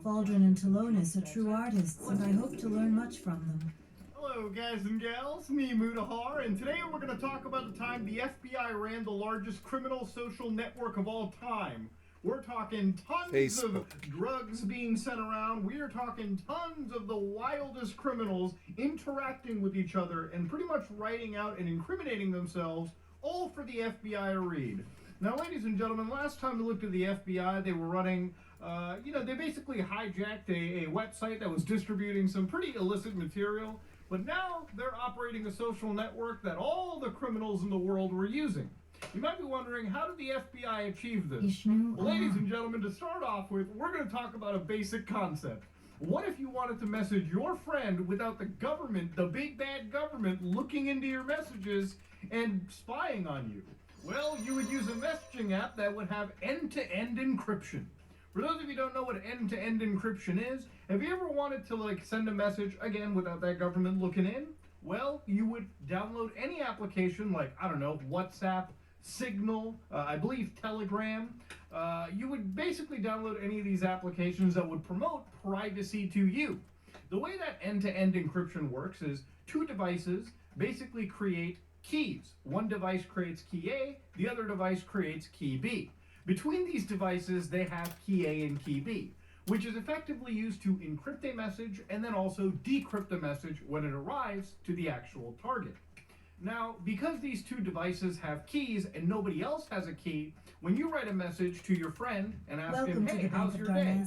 Valdrin and Talonis are true artists, and I hope to learn much from them. Hello guys and gals, me Mudahar, and today we're going to talk about the time the FBI ran the largest criminal social network of all time. We're talking tons of drugs being sent around. We are talking tons of the wildest criminals interacting with each other and pretty much writing out and incriminating themselves, all for the FBI to read. Now, ladies and gentlemen, last time we looked at the FBI, they were running, they basically hijacked a website that was distributing some pretty illicit material, but now they're operating a social network that all the criminals in the world were using. You might be wondering, how did the FBI achieve this? Well, ladies and gentlemen, to start off with, we're going to talk about a basic concept. What if you wanted to message your friend without the government, the big bad government, looking into your messages and spying on you? Well, you would use a messaging app that would have end-to-end encryption. For those of you who don't know what end-to-end encryption is, have you ever wanted to send a message, again, without that government looking in? Well, you would download any application like, I don't know, WhatsApp, Signal, I believe Telegram. You would basically download any of these applications that would promote privacy to you. The way that end-to-end encryption works is two devices basically create keys. One device creates key A, the other device creates key B. Between these devices, they have key A and key B, which is effectively used to encrypt a message and then also decrypt a message when it arrives to the actual target. Now, because these two devices have keys and nobody else has a key, when you write a message to your friend and ask him, hey, how's your day?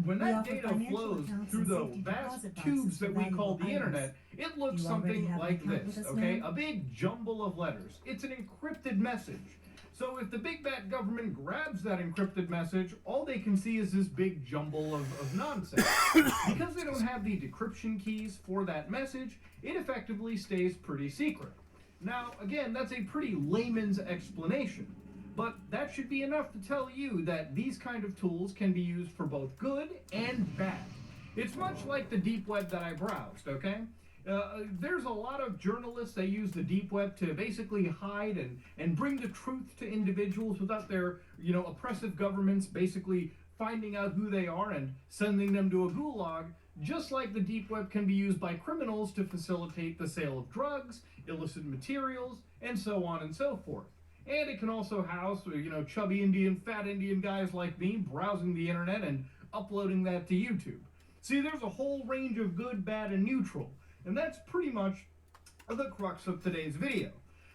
When that data flows through the vast tubes that we call the internet, it looks something like this, okay? A big jumble of letters. It's an encrypted message. So if the big bad government grabs that encrypted message, all they can see is this big jumble of nonsense. Because they don't have the decryption keys for that message, it effectively stays pretty secret. Now, again, that's a pretty layman's explanation, but that should be enough to tell you that these kind of tools can be used for both good and bad. It's much like the deep web that I browsed, okay? There's a lot of journalists that use the deep web to basically hide and bring the truth to individuals without their, oppressive governments basically finding out who they are and sending them to a gulag, just like the deep web can be used by criminals to facilitate the sale of drugs, illicit materials, and so on and so forth. And it can also house, chubby Indian, fat Indian guys like me browsing the internet and uploading that to YouTube. See, there's a whole range of good, bad, and neutral. And that's pretty much the crux of today's video.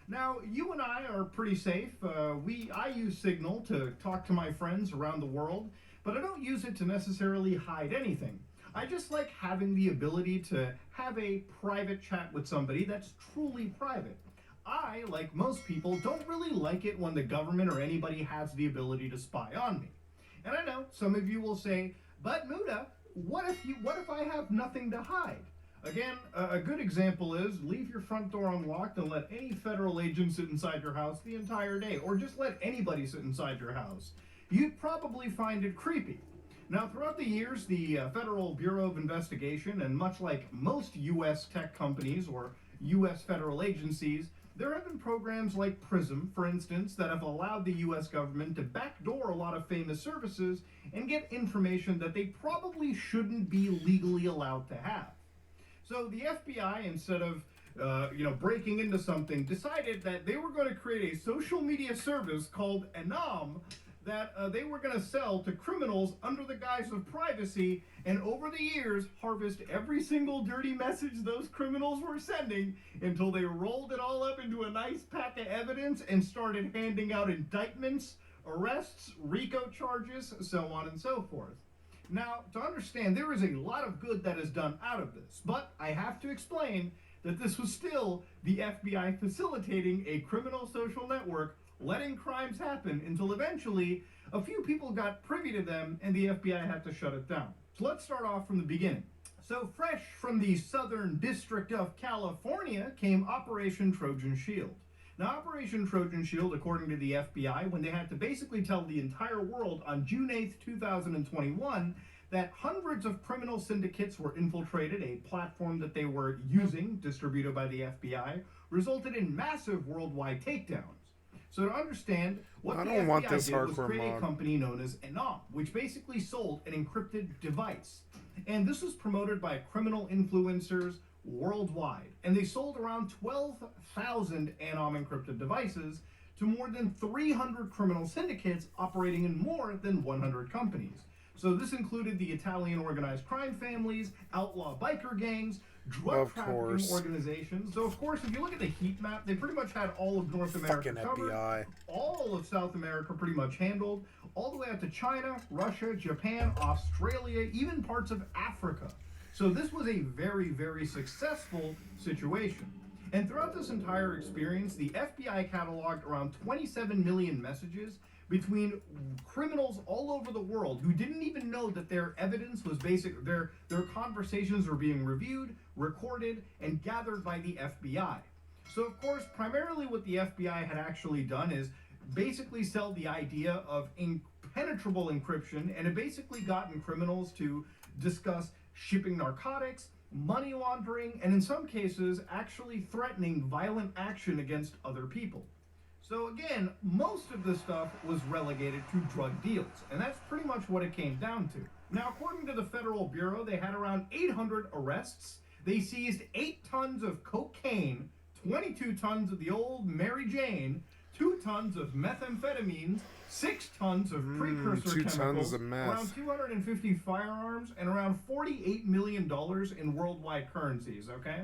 Now, you and I are pretty safe. I use Signal to talk to my friends around the world, but I don't use it to necessarily hide anything. I just like having the ability to have a private chat with somebody that's truly private. I, like most people, don't really like it when the government or anybody has the ability to spy on me. And I know some of you will say, but Muda, what if I have nothing to hide? Again, a good example is leave your front door unlocked and let any federal agent sit inside your house the entire day, or just let anybody sit inside your house. You'd probably find it creepy. Now, throughout the years, the Federal Bureau of Investigation, and much like most U.S. tech companies or U.S. federal agencies, there have been programs like PRISM, for instance, that have allowed the U.S. government to backdoor a lot of famous services and get information that they probably shouldn't be legally allowed to have. So the FBI, instead of breaking into something, decided that they were going to create a social media service called Enam that they were going to sell to criminals under the guise of privacy, and over the years harvest every single dirty message those criminals were sending until they rolled it all up into a nice pack of evidence and started handing out indictments, arrests, RICO charges, so on and so forth. Now, to understand, there is a lot of good that is done out of this, but I have to explain that this was still the FBI facilitating a criminal social network, letting crimes happen until eventually a few people got privy to them and the FBI had to shut it down. So let's start off from the beginning. So fresh from the Southern District of California came Operation Trojan Shield. Now, Operation Trojan Shield, according to the FBI, when they had to basically tell the entire world on June 8th, 2021, that hundreds of criminal syndicates were infiltrated, a platform that they were using, distributed by the FBI, resulted in massive worldwide takedowns. So to understand, what the FBI did was create a company known as Enam, which basically sold an encrypted device. And this was promoted by criminal influencers worldwide. And they sold around 12,000 Enam encrypted devices to more than 300 criminal syndicates operating in more than 100 companies. So this included the Italian organized crime families, outlaw biker gangs, drug trafficking organizations. So of course, if you look at the heat map, they pretty much had all of North America covered, FBI. All of South America pretty much handled, all the way out to China, Russia, Japan, Australia, even parts of Africa. So this was a very, very successful situation. And throughout this entire experience, the FBI cataloged around 27 million messages between criminals all over the world who didn't even know that their evidence was their conversations were being reviewed, recorded, and gathered by the FBI. So of course, primarily what the FBI had actually done is basically sell the idea of impenetrable encryption, and it basically gotten criminals to discuss shipping narcotics, money laundering, and in some cases, actually threatening violent action against other people. So again, most of this stuff was relegated to drug deals, and that's pretty much what it came down to. Now, according to the Federal Bureau, they had around 800 arrests. They seized 8 tons of cocaine, 22 tons of the old Mary Jane, 2 tons of methamphetamines, 6 tons of precursor 2 chemicals, tons of meth. around 250 firearms, and around $48 million in worldwide currencies, okay?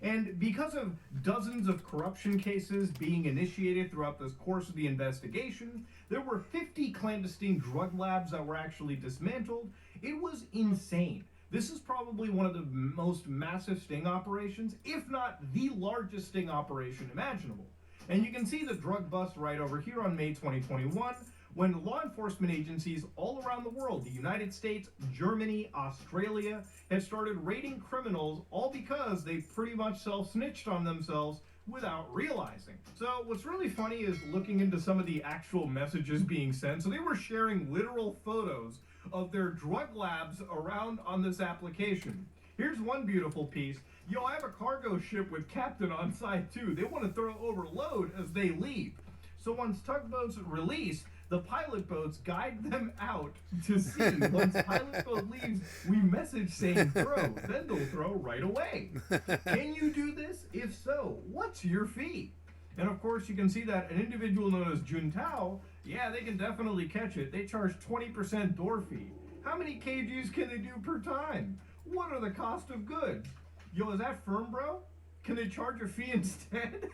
And because of dozens of corruption cases being initiated throughout the course of the investigation, there were 50 clandestine drug labs that were actually dismantled. It was insane. This is probably one of the most massive sting operations, if not the largest sting operation imaginable. And you can see the drug bust right over here on May 2021, when law enforcement agencies all around the world, the United States, Germany, Australia, had started raiding criminals, all because they pretty much self-snitched on themselves without realizing. So what's really funny is looking into some of the actual messages being sent. So they were sharing literal photos of their drug labs around on this application. Here's one beautiful piece. Yo, I have a cargo ship with captain on side too. They want to throw overload as they leave. So once tugboats release, the pilot boats guide them out to sea. Once pilot boat leaves, we message saying throw. Then they'll throw right away. Can you do this? If so, what's your fee? And of course, you can see that an individual known as Juntao, yeah, they can definitely catch it. They charge 20% door fee. How many kgs can they do per time? What are the cost of goods? Yo, is that firm, bro? Can they charge a fee instead?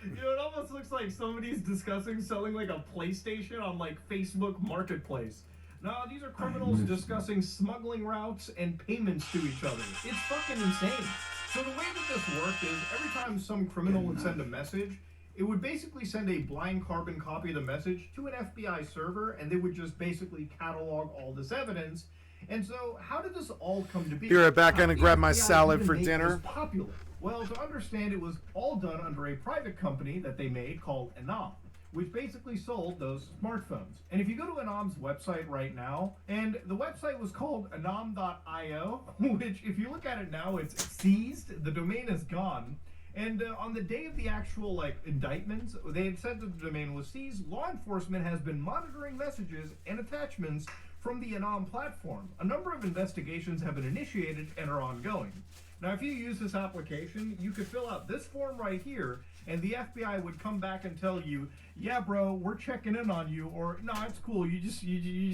You know, it almost looks like somebody's discussing selling like a PlayStation on like Facebook Marketplace. No, these are criminals discussing smuggling routes and payments to each other. It's fucking insane. So the way that this worked is every time some criminal would send a message, it would basically send a blind carbon copy of the message to an FBI server, and they would just basically catalog all this evidence. And so how did this all come to be? Be right back. I'm gonna grab my FBI salad even for made dinner. this popular? Well, to understand, it was all done under a private company that they made called Enam, which basically sold those smartphones. And if you go to Enam's website right now, and the website was called enam.io, which if you look at it now, it's seized. The domain is gone. And on the day of the actual like indictments, they had said that the domain was seized. Law enforcement has been monitoring messages and attachments from the Enam platform. A number of investigations have been initiated and are ongoing. Now, if you use this application, you could fill out this form right here, and the FBI would come back and tell you, yeah, bro, we're checking in on you, or no, it's cool, you just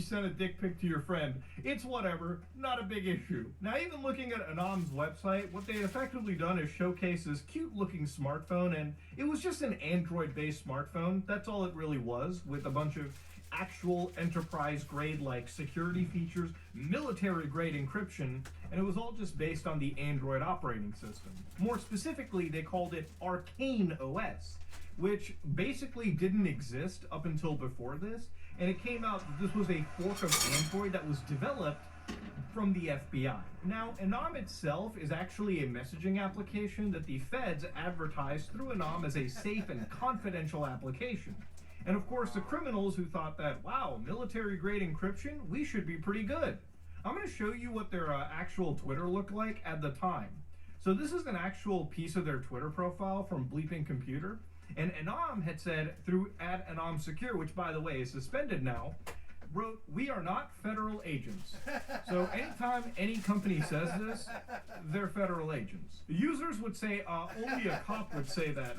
sent a dick pic to your friend. It's whatever, not a big issue. Now, even looking at Enam's website, what they had effectively done is showcase this cute-looking smartphone, and it was just an Android-based smartphone. That's all it really was, with a bunch of actual enterprise-grade like security features, military-grade encryption, and it was all just based on the Android operating system. More specifically, they called it Arcane OS, which basically didn't exist up until before this, and it came out that this was a fork of Android that was developed from the FBI. Now, Enam itself is actually a messaging application that the feds advertised through Enam as a safe and confidential application. And of course, the criminals who thought that, wow, military-grade encryption, we should be pretty good. I'm going to show you what their actual Twitter looked like at the time. So this is an actual piece of their Twitter profile from Bleeping Computer. And Enam had said through @EnamSecure, which by the way is suspended now, wrote, "We are not federal agents." So anytime any company says this, they're federal agents. The users would say, only a cop would say that.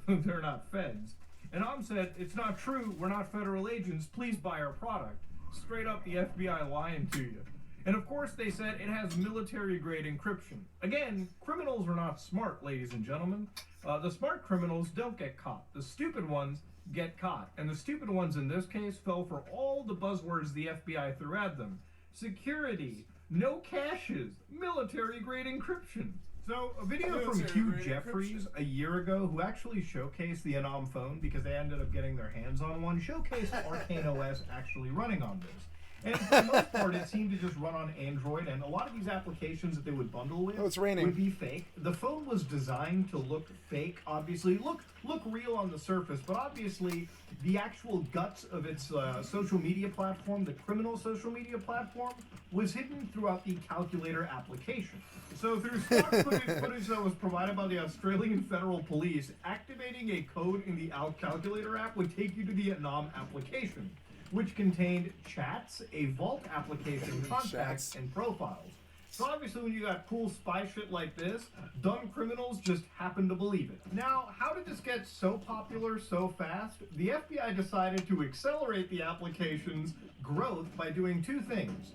They're not feds. Enam said, "It's not true, we're not federal agents, please buy our product." Straight up the FBI lying to you. And of course they said it has military-grade encryption. Again, criminals are not smart, ladies and gentlemen. The smart criminals don't get caught. The stupid ones get caught. And the stupid ones in this case fell for all the buzzwords the FBI threw at them. Security, no caches, military-grade encryption. So, a video from Hugh Jeffries a year ago, who actually showcased the Enam phone because they ended up getting their hands on one, showcased Arcane OS actually running on this. And for the most part, it seemed to just run on Android, and a lot of these applications that they would bundle with would be fake. The phone was designed to look fake, obviously, look real on the surface, but obviously the actual guts of its social media platform, the criminal social media platform, was hidden throughout the calculator application. So through stock footage that was provided by the Australian Federal Police, activating a code in the calculator app would take you to the Anom application, which contained chats, a vault application, contacts, and profiles. So obviously when you got cool spy shit like this, dumb criminals just happen to believe it. Now, how did this get so popular so fast? The FBI decided to accelerate the application's growth by doing two things.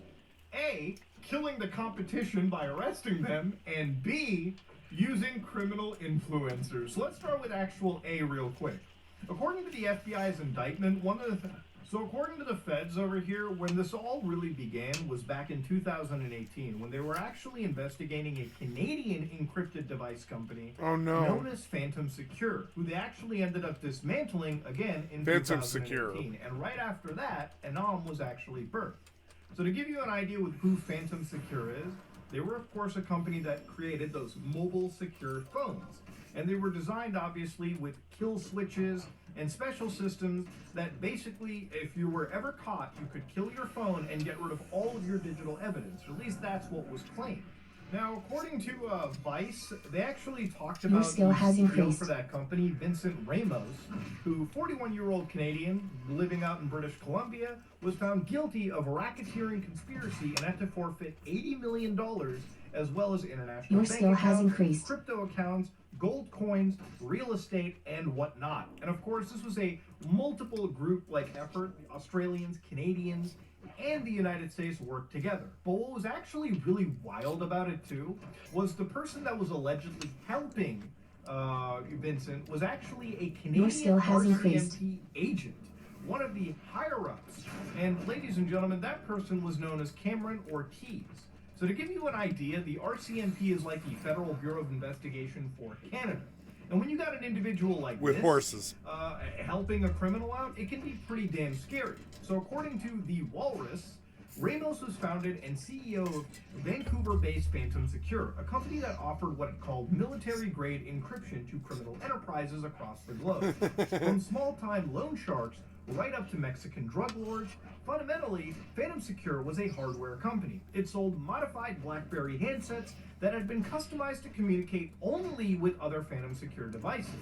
A, killing the competition by arresting them, and B, using criminal influencers. So let's start with actual A real quick. According to the FBI's indictment, according to the feds over here, when this all really began was back in 2018, when they were actually investigating a Canadian encrypted device company known as Phantom Secure, who they actually ended up dismantling again in 2018. And right after that, Anom was actually birthed. So to give you an idea with who Phantom Secure is, they were of course a company that created those mobile secure phones. And they were designed obviously with kill switches and special systems that basically, if you were ever caught, you could kill your phone and get rid of all of your digital evidence. Or at least that's what was claimed. Now, according to Vice, they actually talked about the CEO for that company, Vincent Ramos, who, 41-year-old Canadian living out in British Columbia, was found guilty of racketeering conspiracy and had to forfeit $80 million, as well as international bank accounts, crypto accounts, gold coins, real estate, and whatnot. And of course, this was a multiple group-like effort. Australians, Canadians, and the United States worked together. But what was actually really wild about it too was the person that was allegedly helping Vincent was actually a Canadian RCMP agent, one of the higher-ups. And ladies and gentlemen, that person was known as Cameron Ortiz. So to give you an idea, the RCMP is like the Federal Bureau of Investigation for Canada. And when you got an individual like with this, horses helping a criminal out, it can be pretty damn scary. So according to the Walrus, Ramos was founded and CEO of Vancouver-based Phantom Secure, a company that offered what it called military-grade encryption to criminal enterprises across the globe. From small-time loan sharks right up to Mexican drug lords, fundamentally, Phantom Secure was a hardware company. It sold modified BlackBerry handsets that had been customized to communicate only with other Phantom Secure devices.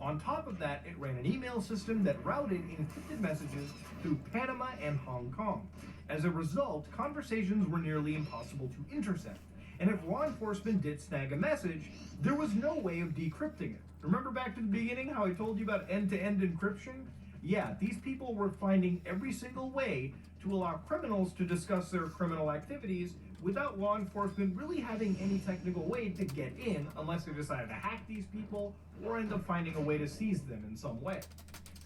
On top of that, it ran an email system that routed encrypted messages through Panama and Hong Kong. As a result, conversations were nearly impossible to intercept. And if law enforcement did snag a message, there was no way of decrypting it. Remember back to the beginning how I told you about end-to-end encryption? Yeah, these people were finding every single way to allow criminals to discuss their criminal activities without law enforcement really having any technical way to get in unless they decided to hack these people or end up finding a way to seize them in some way.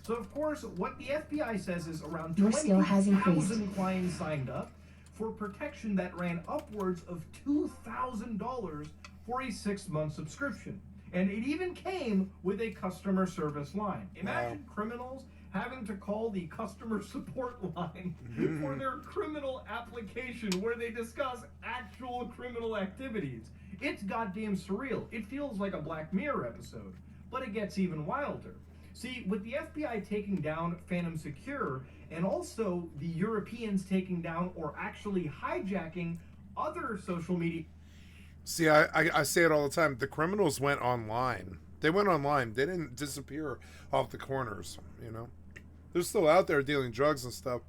So of course, what the FBI says is around 20,000 clients signed up for protection that ran upwards of $2,000 for a 6-month subscription. And it even came with a customer service line. Imagine criminals having to call the customer support line for their criminal application where they discuss actual criminal activities. It's goddamn surreal. It feels like a Black Mirror episode, but it gets even wilder. See, with the FBI taking down Phantom Secure and also the Europeans taking down or actually hijacking other social media. See, I say it all the time. The criminals went online. They went online. They didn't disappear off the corners, you know. They're still out there dealing drugs and stuff.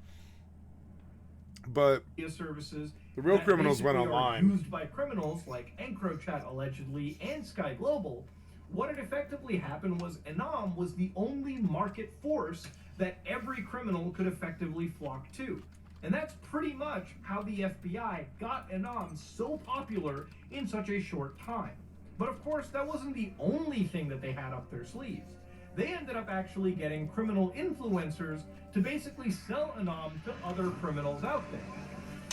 But services the real criminals went online. Used by criminals like EncroChat allegedly and Sky Global. What had effectively happened was Anom was the only market force that every criminal could effectively flock to. And that's pretty much how the FBI got Anom so popular in such a short time. But of course, that wasn't the only thing that they had up their sleeves. They ended up actually getting criminal influencers to basically sell Anom to other criminals out there.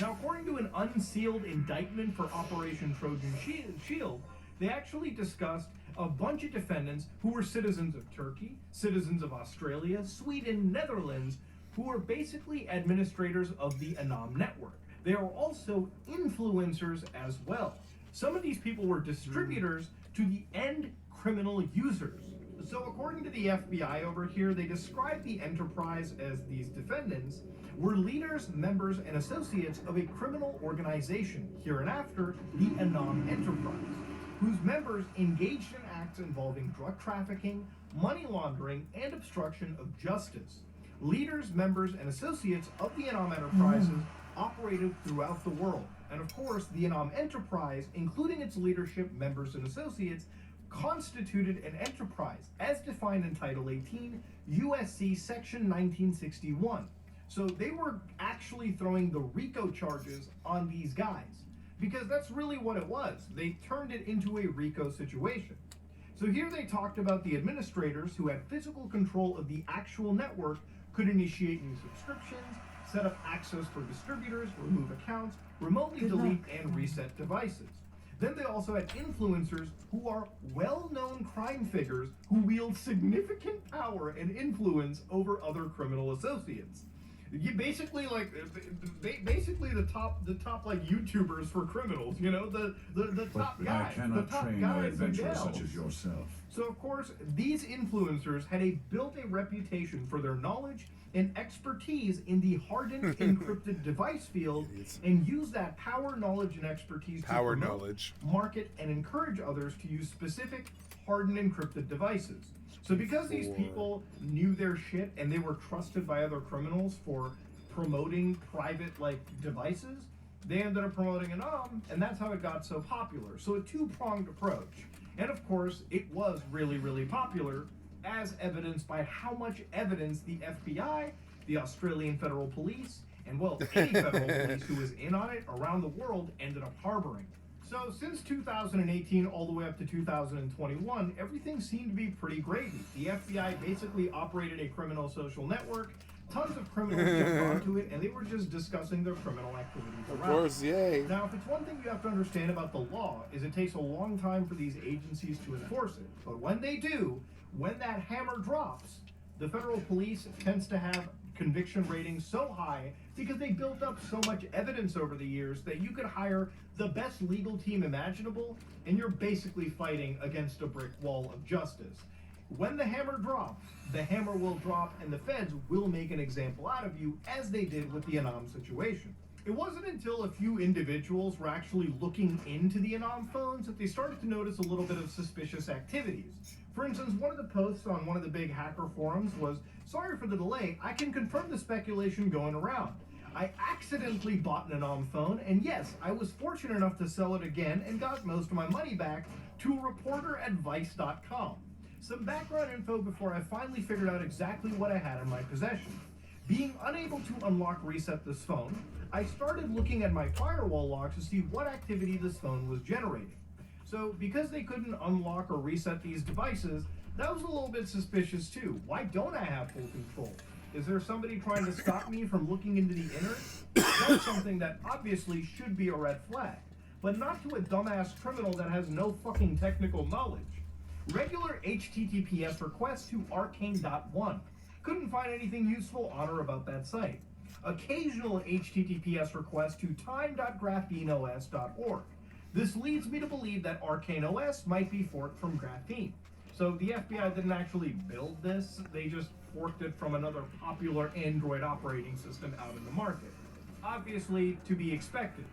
Now, according to an unsealed indictment for Operation Trojan Shield, they actually discussed a bunch of defendants who were citizens of Turkey, citizens of Australia, Sweden, Netherlands, who were basically administrators of the Anom network. They are also influencers as well. Some of these people were distributors to the end criminal users. So according to the FBI over here, they describe the enterprise as these defendants were leaders, members, and associates of a criminal organization, hereinafter the Anam Enterprise, whose members engaged in acts involving drug trafficking, money laundering, and obstruction of justice. Leaders, members, and associates of the Anam Enterprises operated throughout the world. And of course, the Anam Enterprise, including its leadership, members, and associates, constituted an enterprise as defined in Title 18, USC Section 1961. So they were actually throwing the RICO charges on these guys, because that's really what it was. They turned it into a RICO situation. So here they talked about the administrators who had physical control of the actual network could initiate new subscriptions, set up access for distributors, remove accounts, remotely delete and reset devices. Then they also had influencers who are well-known crime figures who wield significant power and influence over other criminal associates. You basically the top like YouTubers for criminals, you know, the top guys, the top guys and gals. Such as yourself. So of course, these influencers had built a reputation for their knowledge and expertise in the hardened encrypted device field, and use that power, knowledge, and expertise to promote, market, and encourage others to use specific hardened encrypted devices. So because these people knew their shit and they were trusted by other criminals for promoting private devices, they ended up promoting Anam, and that's how it got so popular. So a two-pronged approach. And of course, it was really, really popular, as evidenced by how much evidence the FBI, the Australian Federal Police, and well, any federal police who was in on it around the world ended up harboring. So since 2018 all the way up to 2021, everything seemed to be pretty gravy. The FBI basically operated a criminal social network. Tons of criminals jumped onto it, and they were just discussing their criminal activities around. Of course, yay. Now, if it's one thing you have to understand about the law, is it takes a long time for these agencies to enforce it. But when they do, when that hammer drops, the federal police tends to have conviction ratings so high because they built up so much evidence over the years that you could hire the best legal team imaginable, and you're basically fighting against a brick wall of justice. When the hammer drops, the hammer will drop, and the feds will make an example out of you, as they did with the Anam situation. It wasn't until a few individuals were actually looking into the Anam phones that they started to notice a little bit of suspicious activities. For instance, one of the posts on one of the big hacker forums was, "Sorry for the delay, I can confirm the speculation going around. I accidentally bought an Anam phone, and yes, I was fortunate enough to sell it again and got most of my money back to a reporter at Vice.com. Some background info before I finally figured out exactly what I had in my possession. Being unable to unlock reset this phone, I started looking at my firewall logs to see what activity this phone was generating. So because they couldn't unlock or reset these devices, that was a little bit suspicious too. Why don't I have full control? Is there somebody trying to stop me from looking into the internet? That's something that obviously should be a red flag, but not to a dumbass criminal that has no fucking technical knowledge. Regular HTTPS requests to arcane.1. Couldn't find anything useful on or about that site. Occasional HTTPS requests to time.grapheneos.org. This leads me to believe that Arcane OS might be forked from Graphene. So the FBI didn't actually build this, they just forked it from another popular Android operating system out in the market. Obviously, to be expected.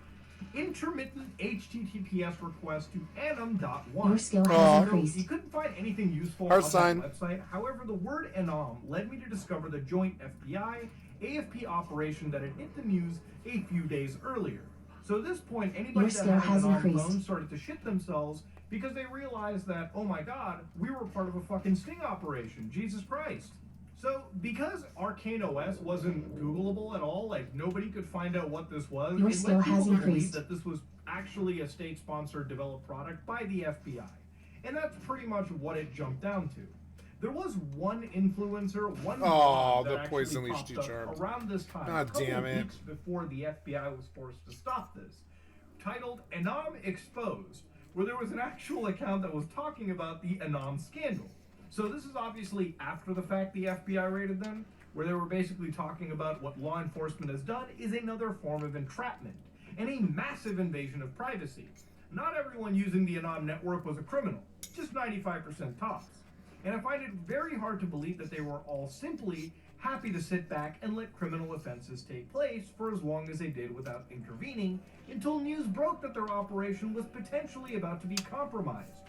Intermittent HTTPS request to anam.1. Your skill has increased. He couldn't find anything useful on that website. However, the word Anam led me to discover the joint FBI AFP operation that had hit the news a few days earlier. So at this point, anybody that had an Anam phone started to shit themselves because they realized that, oh my god, we were part of a fucking sting operation. Jesus Christ. So, because Arcane OS wasn't Googleable at all, like nobody could find out what this was, your it skill led people has to believe increased. that this was actually a state-sponsored developed product by the FBI. And that's pretty much what it jumped down to. There was one influencer, one blog that actually popped up around this time, a couple weeks before the FBI was forced to stop this, titled Anam Exposed, where there was an actual account that was talking about the Anam scandal. So this is obviously after the fact the FBI raided them, where they were basically talking about what law enforcement has done is another form of entrapment and a massive invasion of privacy. Not everyone using the Anam network was a criminal, just 95% tops. And I find it very hard to believe that they were all simply happy to sit back and let criminal offenses take place for as long as they did without intervening until news broke that their operation was potentially about to be compromised.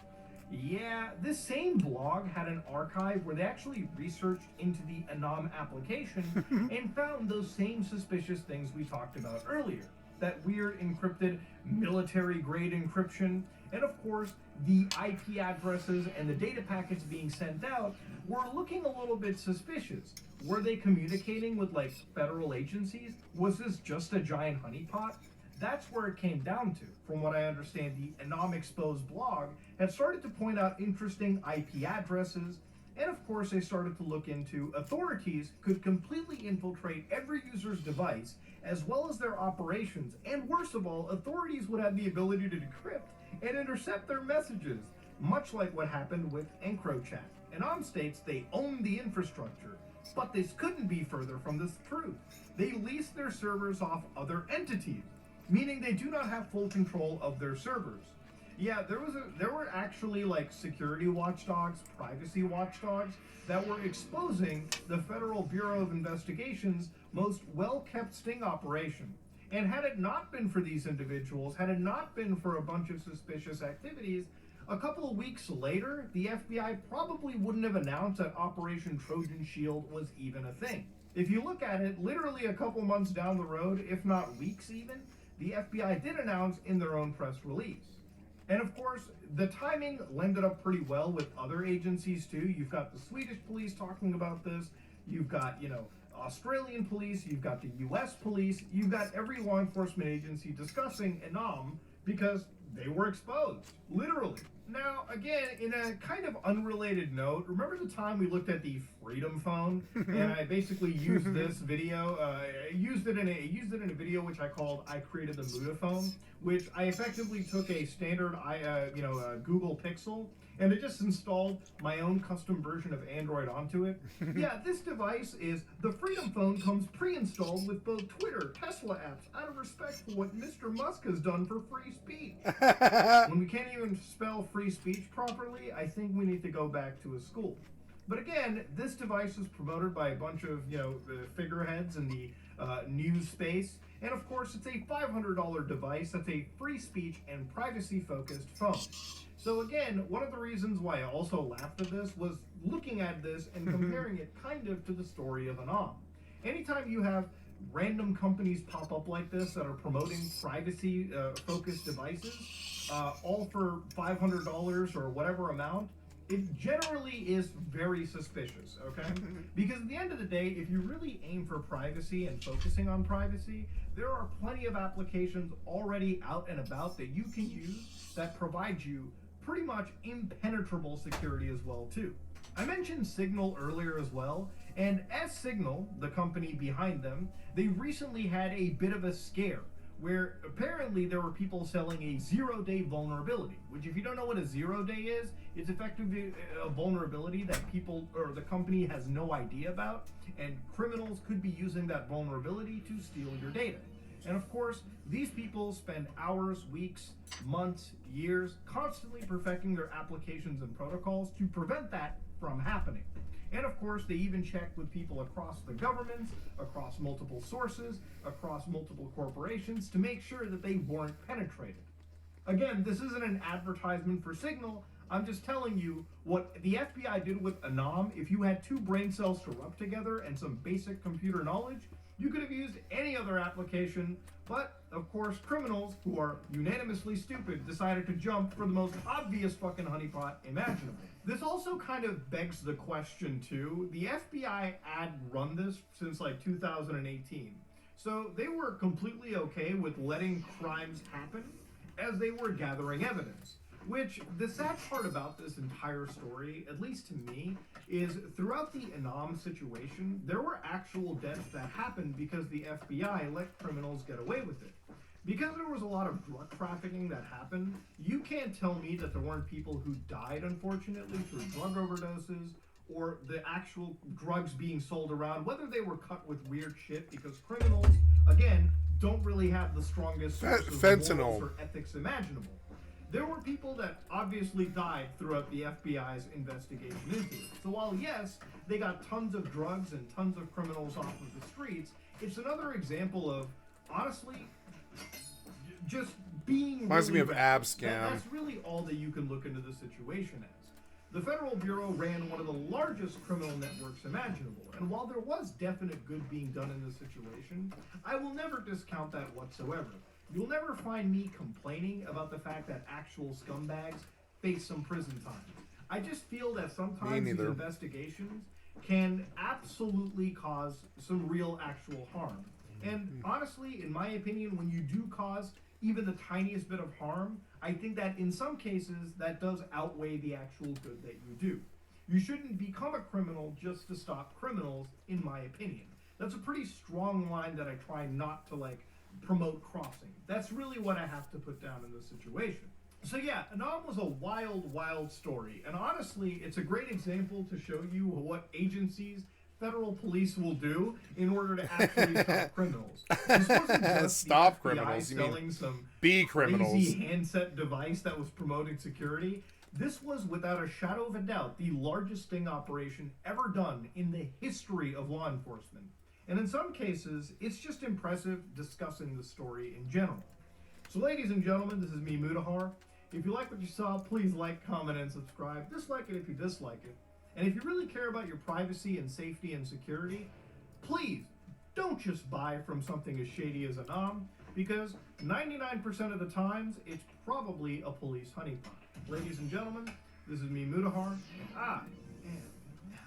Yeah, this same blog had an archive where they actually researched into the Anom application and found those same suspicious things we talked about earlier. That weird encrypted military-grade encryption, and of course, the IP addresses and the data packets being sent out were looking a little bit suspicious. Were they communicating with, like, federal agencies? Was this just a giant honeypot? That's where it came down to. From what I understand, the Anom Exposed blog had started to point out interesting IP addresses, and of course they started to look into authorities could completely infiltrate every user's device as well as their operations, and worst of all, authorities would have the ability to decrypt and intercept their messages, much like what happened with EncroChat. Anom states they own the infrastructure, but this couldn't be further from the truth. They lease their servers off other entities, meaning they do not have full control of their servers. Yeah, there were actually like security watchdogs, privacy watchdogs that were exposing the Federal Bureau of Investigation's most well-kept sting operation. And had it not been for these individuals, had it not been for a bunch of suspicious activities, a couple of weeks later, the FBI probably wouldn't have announced that Operation Trojan Shield was even a thing. If you look at it, literally a couple months down the road, if not weeks even, the FBI did announce in their own press release. And of course, the timing lended up pretty well with other agencies too. You've got the Swedish police talking about this. You've got, Australian police. You've got the US police. You've got every law enforcement agency discussing Anom because they were exposed, literally. Now, again, in a kind of unrelated note, remember the time we looked at the Freedom Phone, and I basically used this video. I used it in a video which I called "I Created the Mudaphone," which I effectively took a standard, Google Pixel, and I just installed my own custom version of Android onto it. Yeah, this device is the Freedom Phone comes pre-installed with both Twitter, Tesla apps, out of respect for what Mr. Musk has done for free speech. When we can't even spell free speech properly, I think we need to go back to a school. But again, this device is promoted by a bunch of, the figureheads in the news space. And of course, it's a $500 device that's a free speech and privacy-focused phone. So again, one of the reasons why I also laughed at this was looking at this and comparing it kind of to the story of Anom. Anytime you have random companies pop up like this that are promoting privacy-focused devices, all for $500 or whatever amount, it generally is very suspicious, okay? Because at the end of the day, if you really aim for privacy and focusing on privacy, there are plenty of applications already out and about that you can use that provide you pretty much impenetrable security as well too. I mentioned Signal earlier as well, and as Signal, the company behind them, they recently had a bit of a scare where apparently there were people selling a 0-day vulnerability, which if you don't know what a 0-day is, it's effectively a vulnerability that people or the company has no idea about, and criminals could be using that vulnerability to steal your data. And of course, these people spend hours, weeks, months, years constantly perfecting their applications and protocols to prevent that from happening. And of course, they even checked with people across the governments, across multiple sources, across multiple corporations to make sure that they weren't penetrated. Again, this isn't an advertisement for Signal. I'm just telling you what the FBI did with Anom. If you had two brain cells to rub together and some basic computer knowledge, you could have used any other application, but of course criminals who are unanimously stupid decided to jump for the most obvious fucking honeypot imaginable. This also kind of begs the question too. The FBI had run this since like 2018. So they were completely okay with letting crimes happen as they were gathering evidence. Which, the sad part about this entire story, at least to me, is throughout the Anom situation, there were actual deaths that happened because the FBI let criminals get away with it. Because there was a lot of drug trafficking that happened, you can't tell me that there weren't people who died, unfortunately, through drug overdoses, or the actual drugs being sold around, whether they were cut with weird shit, because criminals, again, don't really have the strongest sources of morals or ethics imaginable. there were people that obviously died throughout the FBI's investigation into it. So while yes, they got tons of drugs and tons of criminals off of the streets, it's another example of, honestly, just being Reminds really me of bad. Abscam. That's really all that you can look into the situation as. The Federal Bureau ran one of the largest criminal networks imaginable, and while there was definite good being done in this situation, I will never discount that whatsoever. You'll never find me complaining about the fact that actual scumbags face some prison time. I just feel that sometimes these investigations can absolutely cause some real actual harm. And honestly, in my opinion, when you do cause even the tiniest bit of harm, I think that in some cases that does outweigh the actual good that you do. You shouldn't become a criminal just to stop criminals, in my opinion. That's a pretty strong line that I try not to promote crossing. That's really what I have to put down in this situation. So yeah, Anom was a wild, wild story, and honestly, it's a great example to show you what agencies federal police will do in order to actually stop criminals. This wasn't just stop the FBI criminals. You selling mean some be criminals. crazy handset device that was promoting security. This was, without a shadow of a doubt, the largest sting operation ever done in the history of law enforcement. And in some cases, it's just impressive discussing the story in general. So ladies and gentlemen, this is me, Mutahar. If you like what you saw, please like, comment, and subscribe. Dislike it if you dislike it. And if you really care about your privacy and safety and security, please don't just buy from something as shady as Anom, because 99% of the times, it's probably a police honeypot. Ladies and gentlemen, this is me, Mutahar, and I am now.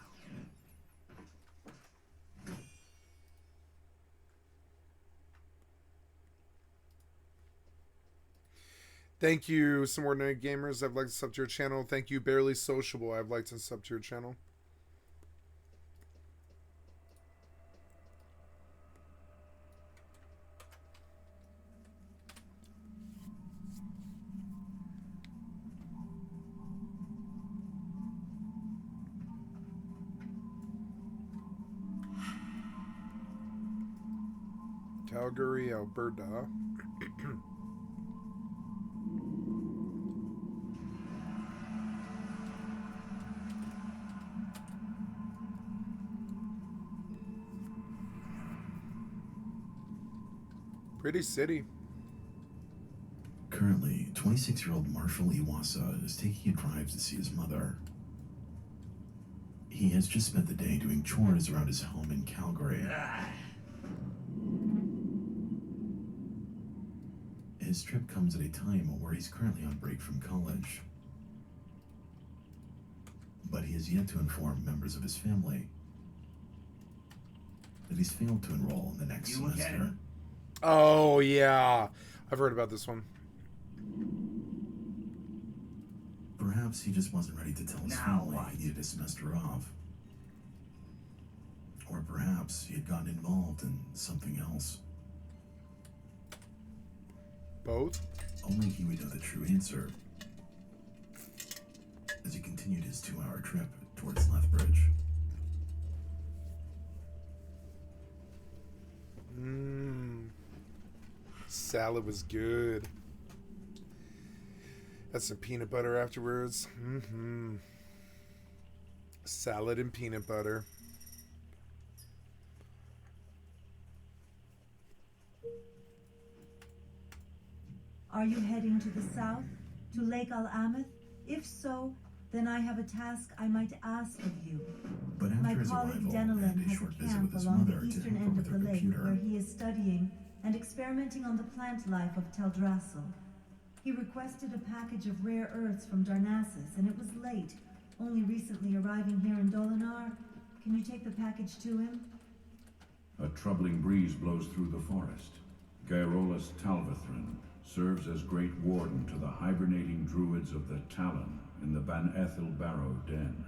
Thank you, Subordinate Gamers. I've liked to sub to your channel. Thank you, Barely Sociable. I've liked to sub to your channel. Calgary, Alberta. Pretty city. Currently, 26-year-old Marshall Iwasa is taking a drive to see his mother. He has just spent the day doing chores around his home in Calgary. His trip comes at a time where he's currently on break from college. But he has yet to inform members of his family that he's failed to enroll in the next semester. Oh, yeah. I've heard about this one. Perhaps he just wasn't ready to tell his family he needed a semester off. Or perhaps he had gotten involved in something else. Both? Only he would know the true answer as he continued his 2-hour trip towards Lethbridge. Salad was good. That's some peanut butter afterwards. Salad and peanut butter. Are you heading to the south, to Lake Al-Amith? If so, then I have a task I might ask of you. But after My his colleague arrival, Denelin and a has short a visit camp with his along mother the to eastern help end with of her the lake computer. where he is studying and experimenting on the plant life of Teldrassil. He requested a package of rare earths from Darnassus, and it was late, only recently arriving here in Dolinar. Can you take the package to him? A troubling breeze blows through the forest. Gaerolus Talvathrin serves as Great Warden to the hibernating druids of the Talon in the Ban Ethel Barrow Den.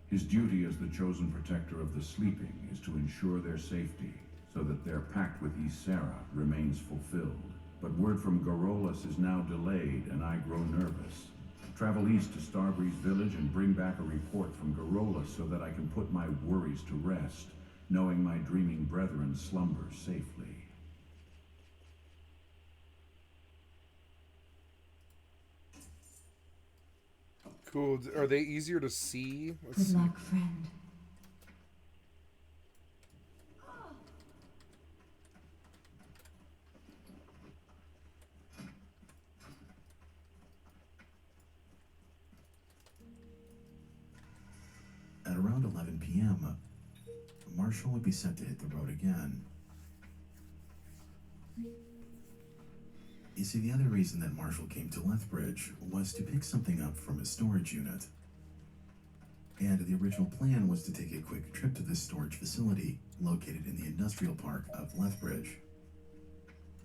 His duty as the chosen protector of the sleeping is to ensure their safety, so that their pact with Ysera remains fulfilled. But word from Gaerolus is now delayed, and I grow nervous. Travel east to Starbreeze Village and bring back a report from Gaerolus so that I can put my worries to rest, knowing my dreaming brethren slumber safely. Cool. Are they easier to see? Let's Good see. luck, friend. At around 11 p.m., Marshall would be set to hit the road again. You see, the other reason that Marshall came to Lethbridge was to pick something up from his storage unit. And the original plan was to take a quick trip to this storage facility located in the industrial park of Lethbridge.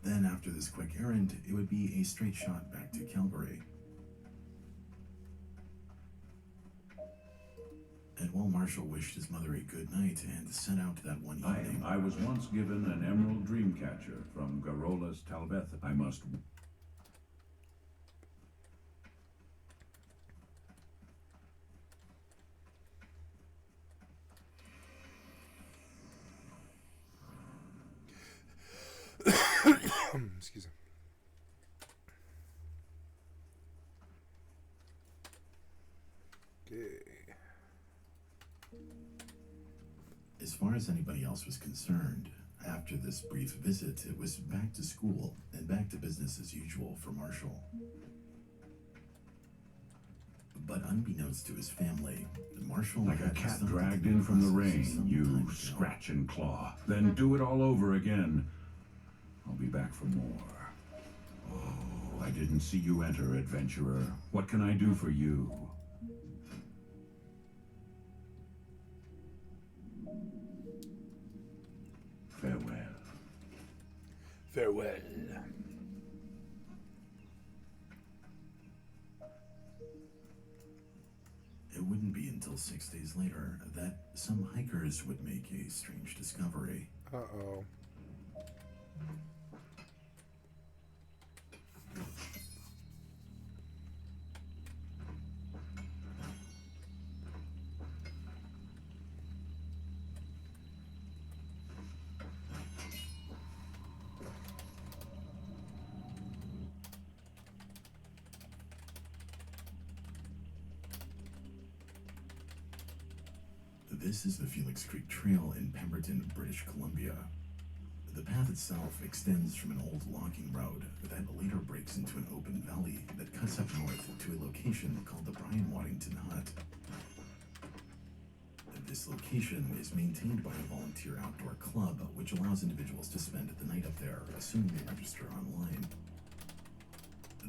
Then, after this quick errand, it would be a straight shot back to Calgary. And while Marshall wished his mother a good night and set out that one evening... I was once given an emerald dreamcatcher from Garola's Talveth. I must... Excuse me. Okay. As far as anybody else was concerned, after this brief visit, it was back to school and back to business as usual for Marshall. But unbeknownst to his family, Marshall Like a had cat something dragged to in from the process rain, some you time ago. scratch and claw. Then do it all over again. I'll be back for more. Oh, I didn't see you enter, adventurer. What can I do for you? Farewell. Farewell. It wouldn't be until 6 days later that some hikers would make a strange discovery. Uh-oh. This is the Felix Creek Trail in Pemberton, British Columbia. The path itself extends from an old logging road that later breaks into an open valley that cuts up north to a location called the Brian Waddington Hut. This location is maintained by a volunteer outdoor club, which allows individuals to spend the night up there, assuming they register online.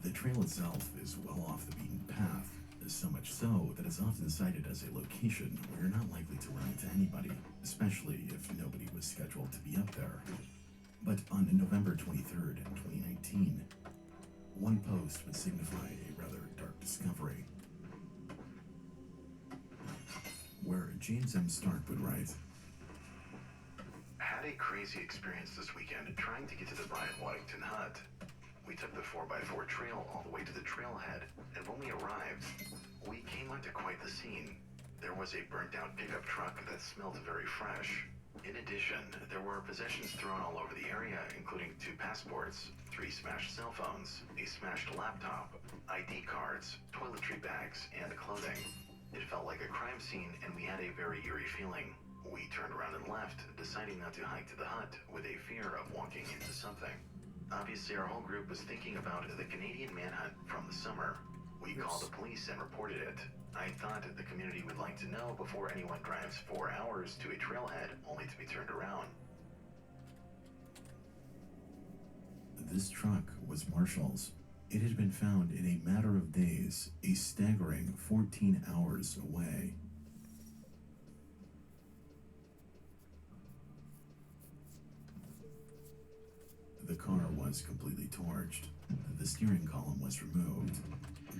The trail itself is well off the beaten path, so much so that it's often cited as a location where you're not likely to run into anybody, especially if nobody was scheduled to be up there. But on November 23rd, 2019, one post would signify a rather dark discovery, where James M. Stark would write, "Had a crazy experience this weekend trying to get to the Brian Waddington Hut. We took the 4x4 trail all the way to the trailhead, and when we arrived, we came onto quite the scene. There was a burnt-out pickup truck that smelled very fresh. In addition, there were possessions thrown all over the area, including 2 passports, 3 smashed cell phones, a smashed laptop, ID cards, toiletry bags, and clothing. It felt like a crime scene, and we had a very eerie feeling. We turned around and left, deciding not to hike to the hut with a fear of walking into something. Obviously, our whole group was thinking about the Canadian manhunt from the summer. We called the police and reported it. I thought the community would like to know before anyone drives 4 hours to a trailhead only to be turned around." this truck was Marshall's. It had been found in a matter of days, a staggering 14 hours away. The car was completely torched. The steering column was removed,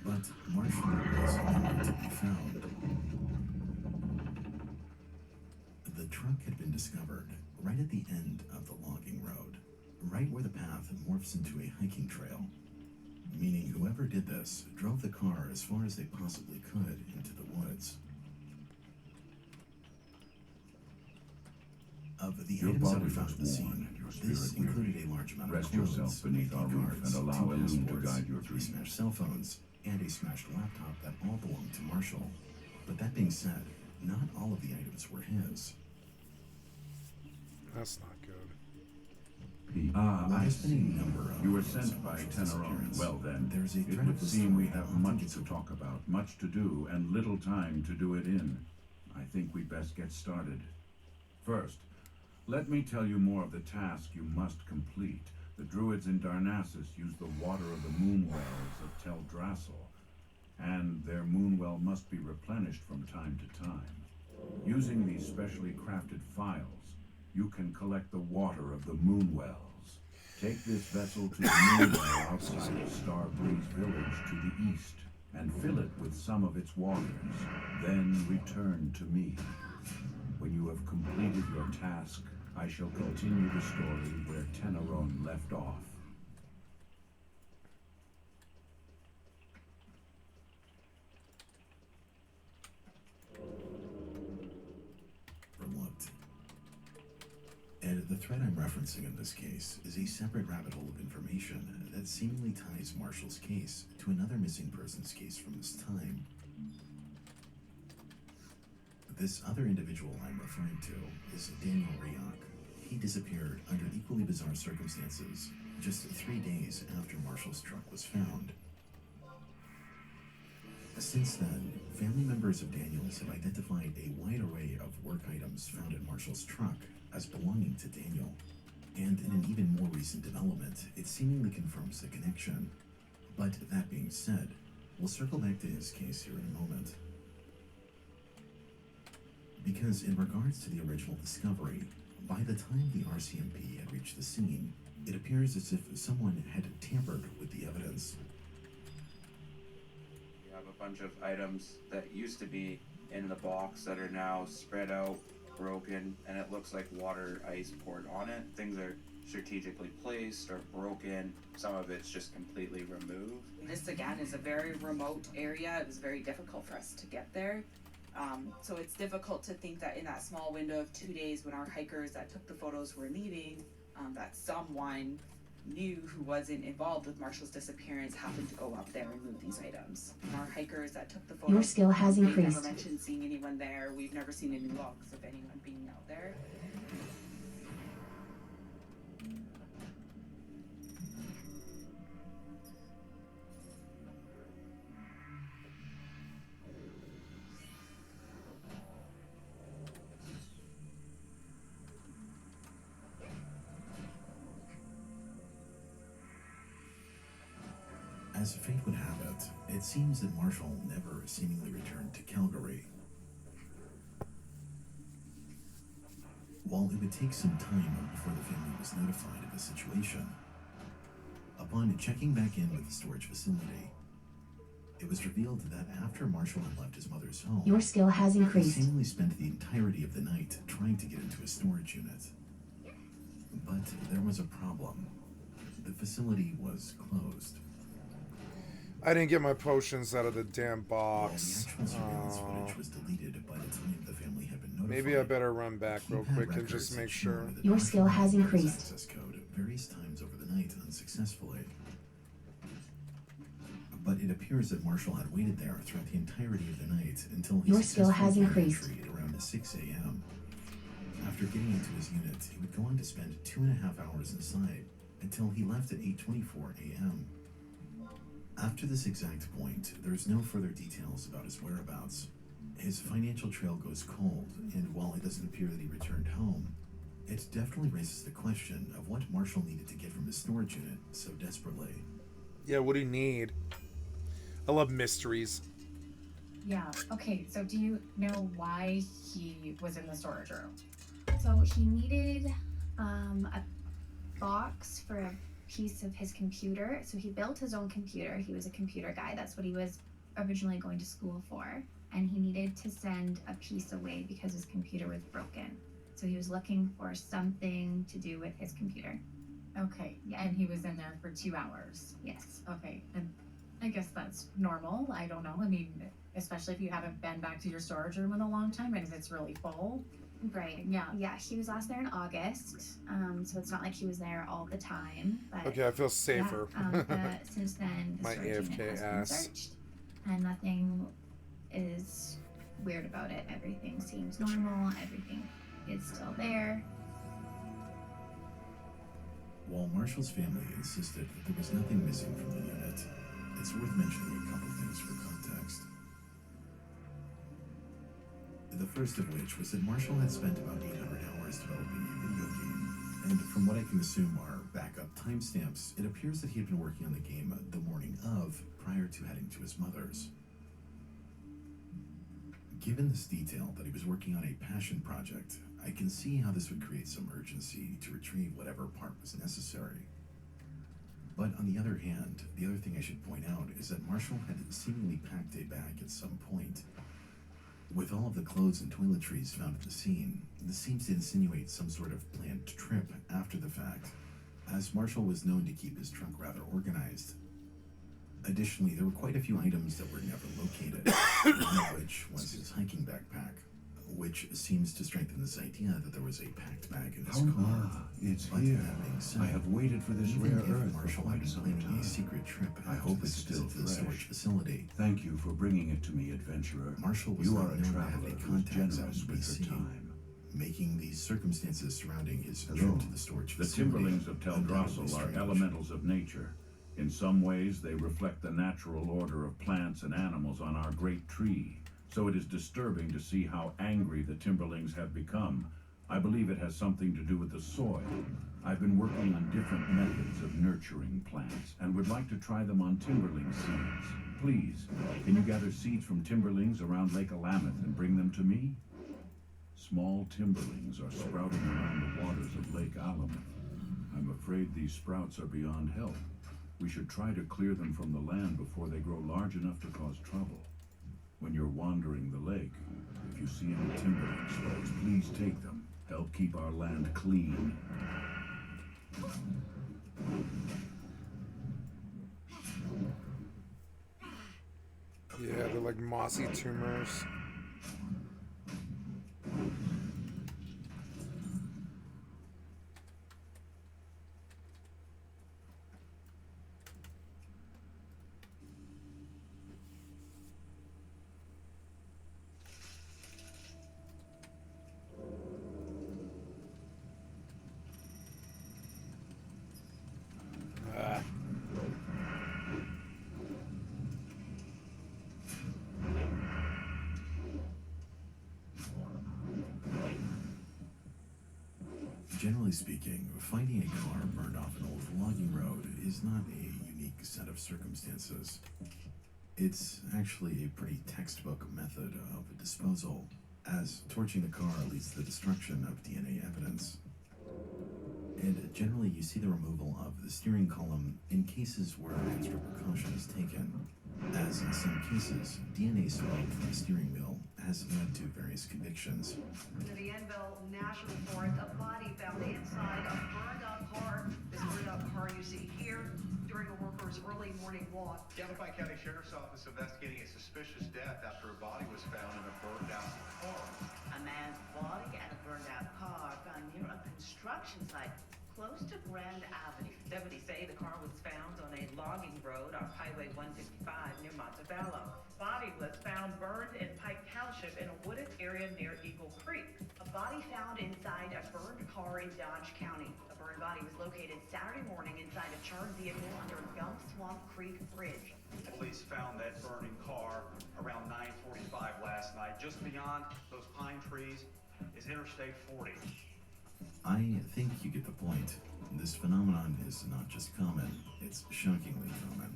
but Marshall was nowhere to be found. The truck had been discovered right at the end of the logging road, right where the path morphs into a hiking trail, meaning whoever did this drove the car as far as they possibly could into the woods. Of the Your items that body were found was at the scene, worn and your this spirit included weary. a large amount Rest of clothes, yourself beneath our ID roof cards, and allow 2 Elune to passports, guide your 3 dreams. smashed cell phones, and a smashed laptop that all belonged to Marshall. But that being said, not all of the items were his. That's not good. I There's been see. a number of You were reports sent of by Marshall's Teneron. disappearance. Well then, There's a it thread would of the seem we story have that much gets to into talk about, much to do, and little time to do it in. I think we best get started. First, let me tell you more of the task you must complete. The druids in Darnassus use the water of the moon wells of Teldrassil, and their moon well must be replenished from time to time. Using these specially crafted phials, you can collect the water of the moon wells. Take this vessel to the moon well outside of Starbreeze village to the east, and fill it with some of its waters. Then return to me. When you have completed your task, I shall continue the story where Teneron left off. Overlooked. And the thread I'm referencing in this case is a separate rabbit hole of information that seemingly ties Marshall's case to another missing persons case from this time. This other individual I'm referring to is Daniel Rioch. He disappeared under equally bizarre circumstances just 3 days after Marshall's truck was found. Since then, family members of Daniel's have identified a wide array of work items found in Marshall's truck as belonging to Daniel. And in an even more recent development, it seemingly confirms the connection. But that being said, we'll circle back to his case here in a moment. Because in regards to the original discovery, by the time the RCMP had reached the scene, it appears as if someone had tampered with the evidence. You have a bunch of items that used to be in the box that are now spread out, broken, and it looks like water ice poured on it. Things are strategically placed or broken. Some of it's just completely removed. This again is a very remote area. It was very difficult for us to get there. So it's difficult to think that in that small window of 2 days when our hikers that took the photos were leaving, that someone new who wasn't involved with Marshall's disappearance happened to go up there and move these items. Our hikers that took the photos, Your skill has they've increased. never mentioned seeing anyone there. We've never seen any logs of anyone being out there. As fate would have it, it seems that Marshall never seemingly returned to Calgary. While it would take some time before the family was notified of the situation, upon checking back in with the storage facility, it was revealed that after Marshall had left his mother's home, Your skill has he increased. seemingly spent the entirety of the night trying to get into a storage unit. But there was a problem. The facility was closed. I didn't get my potions out of the damn While the box. actual surveillance Oh. footage was deleted by the time the family had been notified. Maybe I better run back real Keypad quick and records just had make shown sure. that Your Marshall skill had has used increased. access code various times over the night unsuccessfully. But it appears that Marshall had waited there throughout the entirety of the night until he Your skill has successfully gained increased. entry at around 6 a.m. After getting into his unit, he would go on to spend 2.5 hours inside until he left at 8:24 a.m. After this exact point, there's no further details about his whereabouts. His financial trail goes cold, and while it doesn't appear that he returned home, it definitely raises the question of what Marshall needed to get from his storage unit so desperately. Yeah, what do you need? I love mysteries. Yeah, okay, so do you know why he was in the storage room? So he needed a box for a piece of his computer. So he built his own computer. He was a computer guy. That's what he was originally going to school for. And he needed to send a piece away because his computer was broken. So he was looking for something to do with his computer. Okay, Yeah. and he was in there for 2 hours. Yes. Okay, and I guess that's normal. I don't know. I mean, especially if you haven't been back to your storage room in a long time and if it's really full. Right. Yeah. Yeah, he was last there in August. So it's not like he was there all the time. But Okay, I feel safer. since then, the My storage unit AFK has ass. been searched, and nothing is weird about it. Everything seems normal. Everything is still there. While Marshall's family insisted that there was nothing missing from the unit, it's worth mentioning a couple things for context. The first of which was that Marshall had spent about 800 hours developing a video game, and from what I can assume are backup timestamps, it appears that he had been working on the game the morning of, prior to heading to his mother's. Given this detail that he was working on a passion project, I can see how this would create some urgency to retrieve whatever part was necessary. But on the other hand, the other thing I should point out is that Marshall had seemingly packed a bag at some point. With all of the clothes and toiletries found at the scene, this seems to insinuate some sort of planned trip after the fact, as Marshall was known to keep his trunk rather organized. Additionally, there were quite a few items that were never located, one of which was his hiking backpack, which seems to strengthen this idea that there was a packed bag in his car. It's But here. that being said, I have waited for this even rare if earth for Marshall had quite been some planning time. a secret trip I after hope this it's still visit to the fresh. storage facility, Thank you for bringing it to me, adventurer. Marshall was You not are a known to have traveler any who is contacts out in generous with BC, your time. making these circumstances surrounding his Hello. trip to the storage The facility timberlings of undoubtedly Teldrassil are strange. elementals of nature. In some ways, they reflect the natural order of plants and animals on our great tree. So it is disturbing to see how angry the timberlings have become. I believe it has something to do with the soil. I've been working on different methods of nurturing plants and would like to try them on timberling seeds. Please, can you gather seeds from timberlings around Lake Alameth and bring them to me? Small timberlings are sprouting around the waters of Lake Alameth. I'm afraid these sprouts are beyond help. We should try to clear them from the land before they grow large enough to cause trouble. When you're wandering the lake, if you see any timberling sprouts, please take them. Help keep our land clean. Yeah, they're like mossy tumors. Generally speaking, finding a car burned off an old logging road is not a unique set of circumstances. It's actually a pretty textbook method of disposal, as torching the car leads to the destruction of DNA evidence. And generally you see the removal of the steering column in cases where extra precaution is taken, as in some cases, DNA smoke from the steering wheel has led to various convictions. In the Enville National Forest, a body found inside a burned-out car. This burned-out car you see here during a worker's early morning walk. Yavapai County Sheriff's Office investigating a suspicious death after a body was found in a burned-out car. A man's body and a burned-out car found near a construction site close to Grand Avenue. Deputies say the car was found on a logging road off Highway 155 near Montebello. Body was found burned in Pike Township in a wooded area near Eagle Creek. A body found inside a burned car in Dodge County. The burned body was located Saturday morning inside a charred vehicle under Gum Swamp Creek Bridge. Police found that burning car around 9:45 last night. Just beyond those pine trees is Interstate 40. I think you get the point. This phenomenon is not just common, it's shockingly common.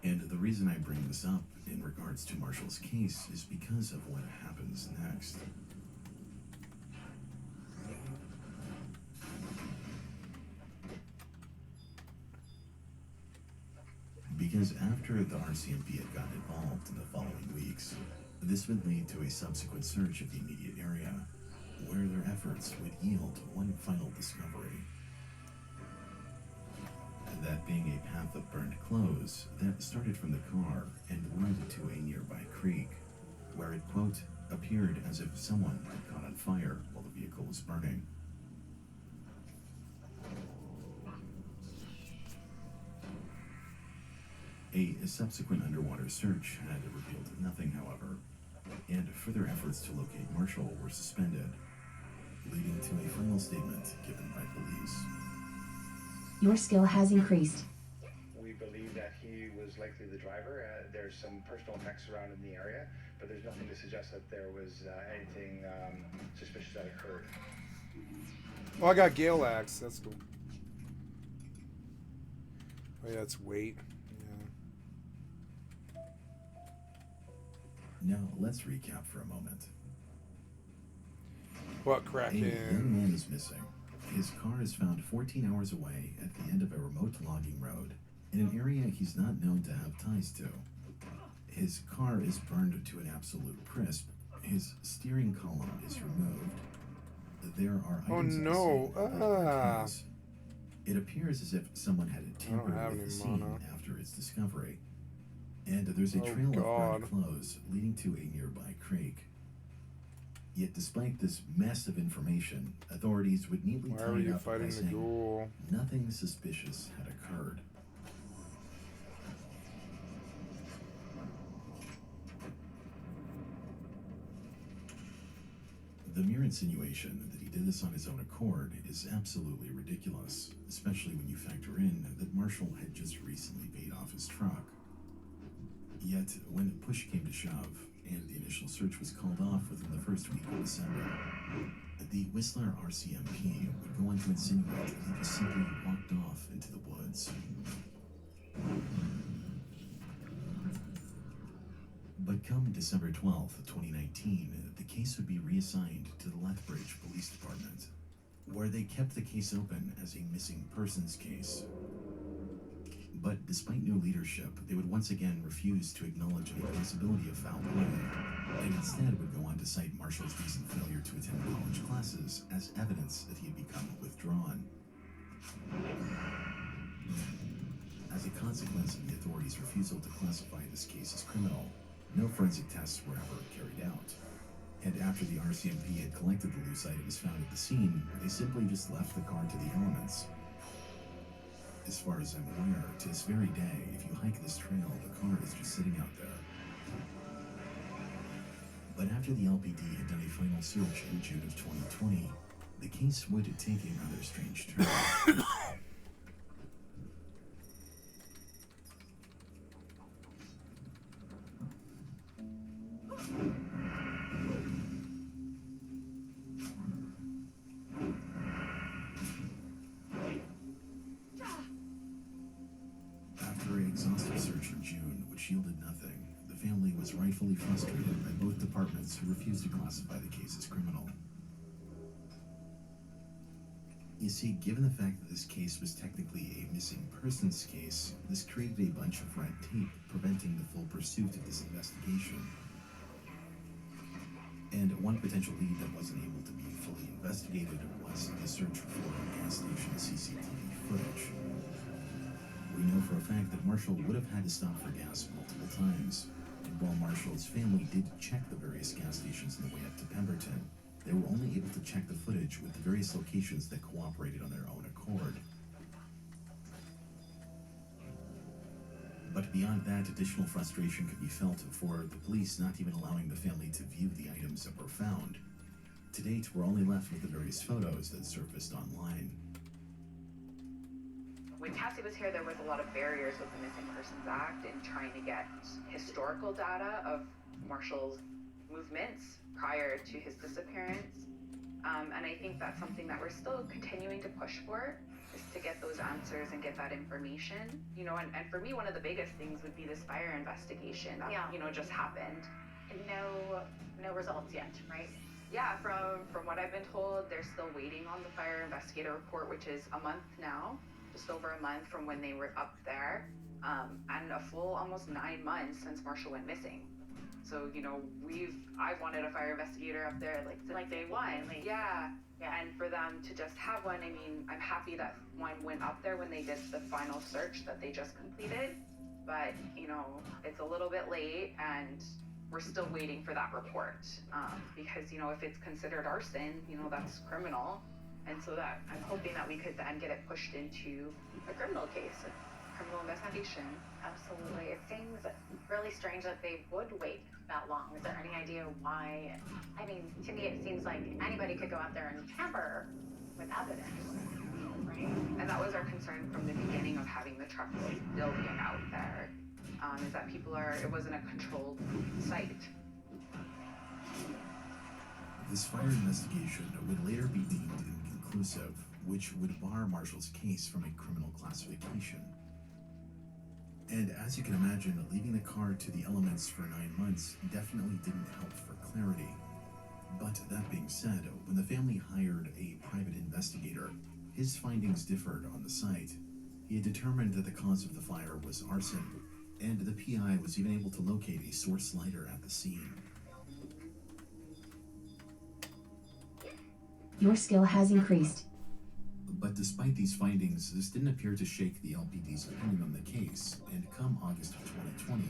And the reason I bring this up in regards to Marshall's case is because of what happens next. Because after the RCMP had gotten involved in the following weeks, this would lead to a subsequent search of the immediate area, where their efforts would yield one final discovery. That being a path of burned clothes that started from the car and led to a nearby creek, where it, quote, appeared as if someone had caught on fire while the vehicle was burning. A subsequent underwater search had revealed nothing, however, and further efforts to locate Marshall were suspended, leading to a final statement given by police. Your skill has increased. We believe that he was likely the driver. There's some personal effects surrounding the area, but there's nothing to suggest that there was anything suspicious that occurred. Oh, I got Gale Axe. That's cool. Oh yeah, it's weight. Yeah. Now, let's recap for a moment. What cracking? A young man is missing. His car is found 14 hours away at the end of a remote logging road in an area he's not known to have ties to. His car is burned to an absolute crisp. His steering column is removed. There are items no! It appears as if someone had tampered with the scene after its discovery. And there's a trail of burned clothes leading to a nearby creek. Yet despite this mess of information, authorities would neatly tie it up by saying nothing suspicious had occurred. The mere insinuation that he did this on his own accord is absolutely ridiculous, especially when you factor in that Marshall had just recently paid off his truck. Yet, when push came to shove, and the initial search was called off within the first week of December, the Whistler RCMP would go on to insinuate that he just simply walked off into the woods. But come December 12th, 2019, the case would be reassigned to the Lethbridge Police Department, where they kept the case open as a missing persons case. But despite new leadership, they would once again refuse to acknowledge any possibility of foul play, and instead would go on to cite Marshall's recent failure to attend college classes as evidence that he had become withdrawn. As a consequence of the authorities' refusal to classify this case as criminal, no forensic tests were ever carried out. And after the RCMP had collected the loose items found at the scene, they simply just left the car to the elements. As far as I'm aware, to this very day, if you hike this trail, the car is just sitting out there. But after the LPD had done a final search in June of 2020, the case would take a rather strange turn. Exhaustive search in June, which yielded nothing, the family was rightfully frustrated by both departments who refused to classify the case as criminal. You see, given the fact that this case was technically a missing persons case, this created a bunch of red tape preventing the full pursuit of this investigation. And one potential lead that wasn't able to be fully investigated was the search for gas station CCTV footage. We know for a fact that Marshall would have had to stop for gas multiple times, and while Marshall's family did check the various gas stations on the way up to Pemberton, they were only able to check the footage with the various locations that cooperated on their own accord. But beyond that, additional frustration could be felt for the police not even allowing the family to view the items that were found. To date, we're only left with the various photos that surfaced online. When Cassie was here, there was a lot of barriers with the Missing Persons Act in trying to get historical data of Marshall's movements prior to his disappearance. And I think that's something that we're still continuing to push for, is to get those answers and get that information. You know, and for me, one of the biggest things would be this fire investigation that, you know, just happened. And no results yet, right? Yeah, from what I've been told, they're still waiting on the fire investigator report, which is a month now. Just over a month from when they were up there, and a full almost 9 months since Marshall went missing. So, you know, I've wanted a fire investigator up there like day one. Yeah. And for them to just have one, I mean, I'm happy that one went up there when they did the final search that they just completed. But, you know, it's a little bit late, and we're still waiting for that report, because, you know, if it's considered arson, you know, that's criminal. And so that I'm hoping that we could then get it pushed into a criminal case, a criminal investigation. Absolutely. It seems really strange that they would wait that long. Is there any idea why? I mean, to me, it seems like anybody could go out there and tamper with evidence, right? And that was our concern from the beginning of having the trucks still being out there, is that it wasn't a controlled site. This fire investigation would later be deemed inconclusive, which would bar Marshall's case from a criminal classification. And as you can imagine, leaving the car to the elements for 9 months definitely didn't help for clarity. But that being said, when the family hired a private investigator, his findings differed on the site. He had determined that the cause of the fire was arson, and the PI was even able to locate a source lighter at the scene. Your skill has increased. But despite these findings, this didn't appear to shake the LPD's opinion on the case, and come August of 2020,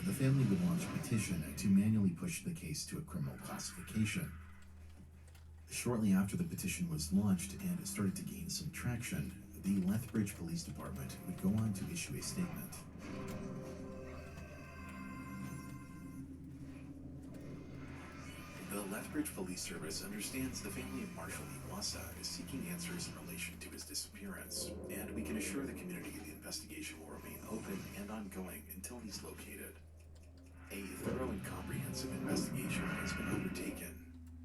the family would launch a petition to manually push the case to a criminal classification. Shortly after the petition was launched and started to gain some traction, the Lethbridge Police Department would go on to issue a statement. The Lethbridge Police Service understands the family of Marshall Iwasa is seeking answers in relation to his disappearance, and we can assure the community the investigation will remain open and ongoing until he's located. A thorough and comprehensive investigation has been undertaken,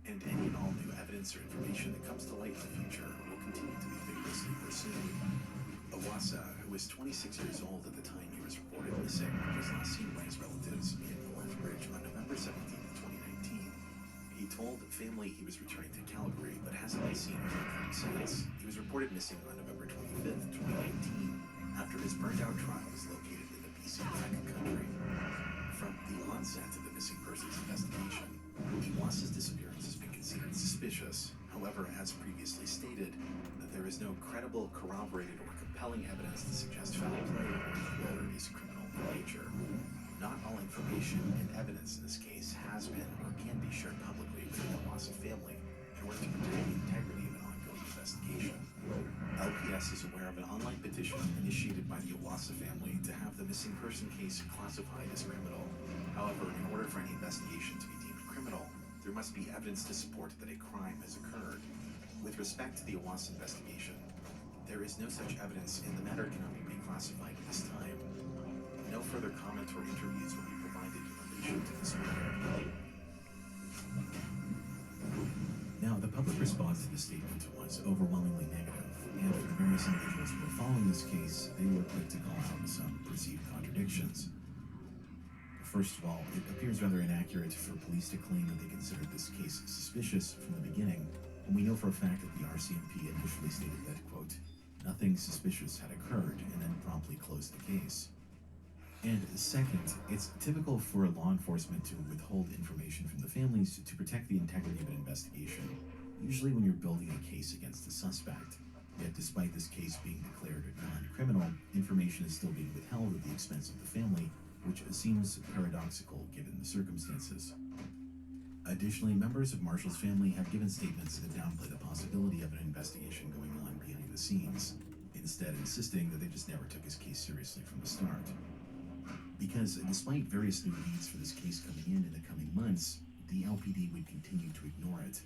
and any and all new evidence or information that comes to light in the future will continue to be vigorously pursued. Iwasa, who was 26 years old at the time he was reported missing, was last seen by his relatives in Lethbridge on November 17, 2019. He told the family he was returning to Calgary, but hasn't been seen or heard from since. He was reported missing on November 25th, 2019, after his burned-out trial was located in the BC backcountry. From the onset of the missing persons investigation, Iwasa's disappearance has been considered suspicious. However, as previously stated, there is no credible, corroborated, or compelling evidence to suggest foul play or that the murder is criminal in nature. Not all information and evidence in this case has been or can be shared publicly with the Iwasa family in order to protect the integrity of an ongoing investigation. LPS is aware of an online petition initiated by the Iwasa family to have the missing person case classified as criminal. However, in order for any investigation to be deemed criminal, there must be evidence to support that a crime has occurred. With respect to the Iwasa investigation, there is no such evidence and the matter cannot be reclassified at this time. No further comment or interviews will be provided in relation to this matter. Now, the public response to the statement was overwhelmingly negative, and for the various individuals who were following this case, they were quick to call out some perceived contradictions. First of all, it appears rather inaccurate for police to claim that they considered this case suspicious from the beginning, when we know for a fact that the RCMP initially stated that, quote, nothing suspicious had occurred, and then promptly closed the case. And second, it's typical for law enforcement to withhold information from the families to protect the integrity of an investigation, usually when you're building a case against a suspect. Yet despite this case being declared non-criminal, information is still being withheld at the expense of the family, which seems paradoxical given the circumstances. Additionally, members of Marshall's family have given statements that downplay the possibility of an investigation going on behind the scenes, instead insisting that they just never took his case seriously from the start. Because despite various new leads for this case coming in the coming months, the LPD would continue to ignore it.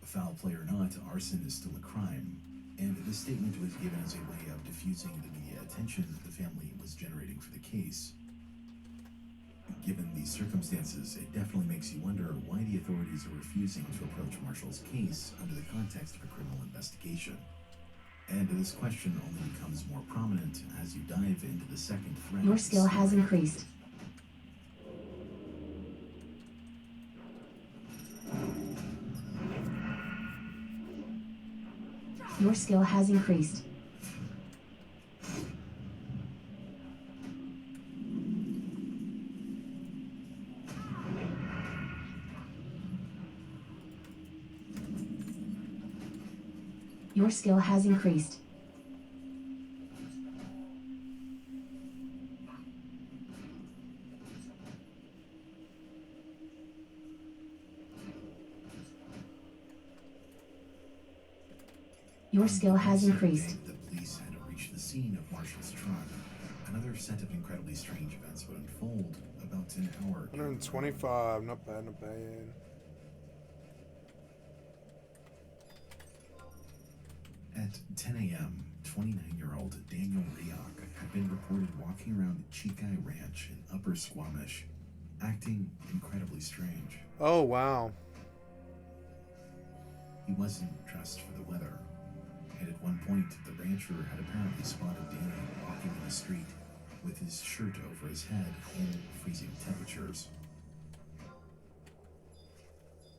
Foul play or not, arson is still a crime, and this statement was given as a way of diffusing the media attention that the family was generating for the case. Given these circumstances, it definitely makes you wonder why the authorities are refusing to approach Marshall's case under the context of a criminal investigation. And this question only becomes more prominent as you dive into the second thread. Your skill has increased. Your skill has increased. Your skill has increased. Your skill has increased. The police had to reach the scene of Marshall's truck. Another set of incredibly strange events would unfold about an hour. 125, not bad, not bad. At 10 a.m., 29-year-old Daniel Rioch had been reported walking around the Chikai Ranch in Upper Squamish, acting incredibly strange. Oh, wow. He wasn't dressed for the weather, and at one point, the rancher had apparently spotted Daniel walking in the street with his shirt over his head in freezing temperatures.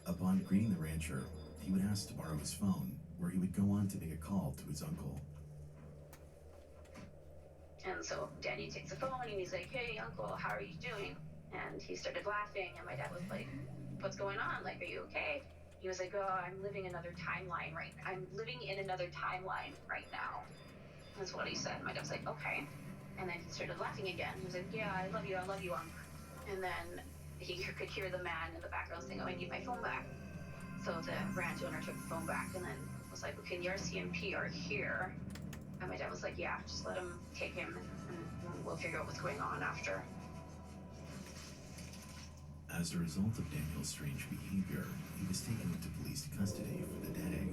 Upon greeting the rancher, he would ask to borrow his phone, where he would go on to make a call to his uncle. And so Danny takes the phone and he's like, "Hey, uncle, how are you doing?" And he started laughing, and my dad was like, "What's going on? Like, are you okay?" He was like, "Oh, I'm living in another timeline right now." That's what he said. My dad was like, "Okay." And then he started laughing again. He was like, "Yeah, I love you, Unc." And then he could hear the man in the background saying, "Oh, I need my phone back." So the ranch owner took the phone back and then was like, "Okay, the RCMP are here." And my dad was like, "Yeah, just let him take him and we'll figure out what's going on after." As a result of Daniel's strange behavior, he was taken into police custody for the day.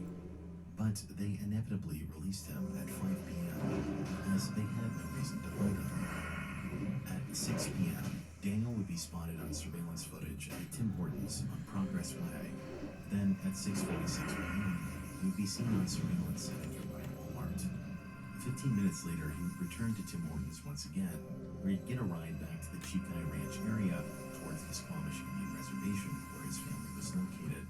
But they inevitably released him at 5 p.m. as they had no reason to hold him. At 6 p.m., Daniel would be spotted on surveillance footage at Tim Hortons on Progress Way. Then at 6:46 p.m., he would be seen on surveillance at a nearby Walmart. 15 minutes later, he would return to Tim Hortons once again, where he'd get a ride back to the Chikai Ranch area towards the Squamish Indian Reservation where his family was located.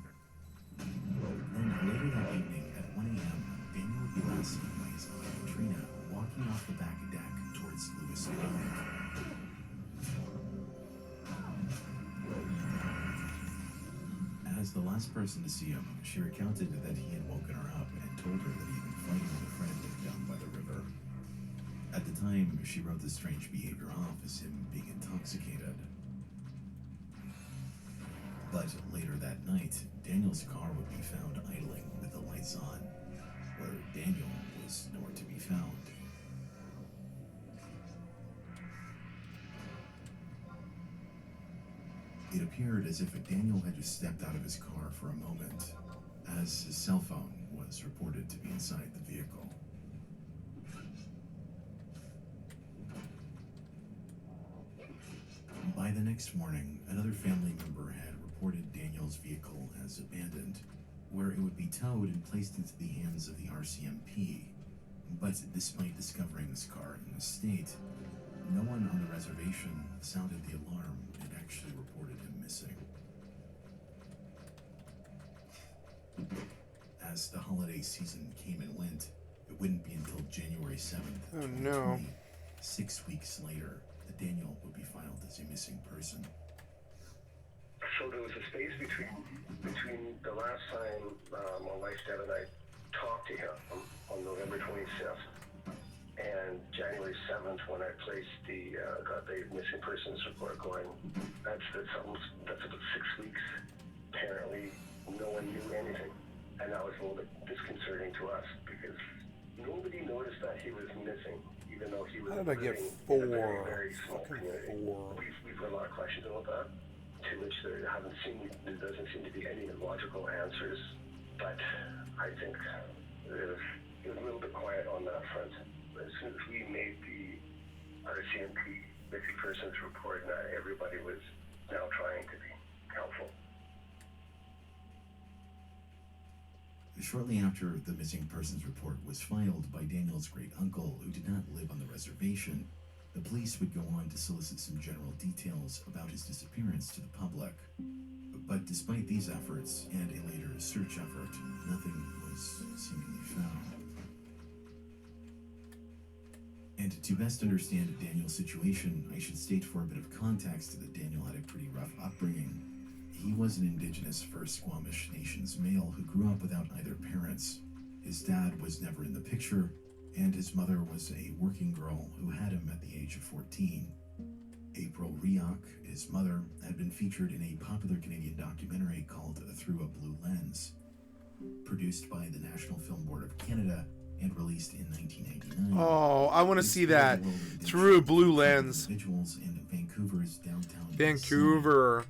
Then later that evening at 1 a.m., Daniel would be last seen by his aunt Katrina walking off the back deck towards Lewis Lake. As the last person to see him, she recounted that he had woken her up and told her that he had been fighting with a friend down by the river. At the time, she wrote the strange behavior off as him being intoxicated. But later that night, Daniel's car would be found idling with the lights on, where Daniel was nowhere to be found. It appeared as if Daniel had just stepped out of his car for a moment, as his cell phone was reported to be inside the vehicle. By the next morning, another family member had reported Daniel's vehicle as abandoned, where it would be towed and placed into the hands of the RCMP. But despite discovering this car in this state, no one on the reservation sounded the alarm and actually reported him missing. As the holiday season came and went, it wouldn't be until January 7th, 2020, 6 weeks later, that Daniel would be filed as a missing person. So there was a space between the last time my wife Deb and I talked to him on November 25th and January 7th when I placed got the missing persons report going. That's about 6 weeks. Apparently, no one knew anything, and that was a little bit disconcerting to us because nobody noticed that he was missing, even though he was How did I get living in a very, 4? very small community. 4. We've heard a lot of questions about that, to which there doesn't seem to be any logical answers. But I think it was a little bit quiet on that front. As soon as we made the RCMP missing persons report, everybody was now trying to be helpful. Shortly after the missing persons report was filed by Daniel's great uncle, who did not live on the reservation, the police would go on to solicit some general details about his disappearance to the public. But despite these efforts and a later search effort, nothing was seemingly found. And to best understand Daniel's situation, I should state for a bit of context that Daniel had a pretty rough upbringing. He was an indigenous First Squamish Nations male who grew up without either parents. His dad was never in the picture, and his mother was a working girl who had him at the age of 14. April Rioch, his mother, had been featured in a popular Canadian documentary called Through a Blue Lens. Produced by the National Film Board of Canada and released in 1999. Oh, I want to see that through a blue lens. Individuals in Vancouver's downtown. Vancouver.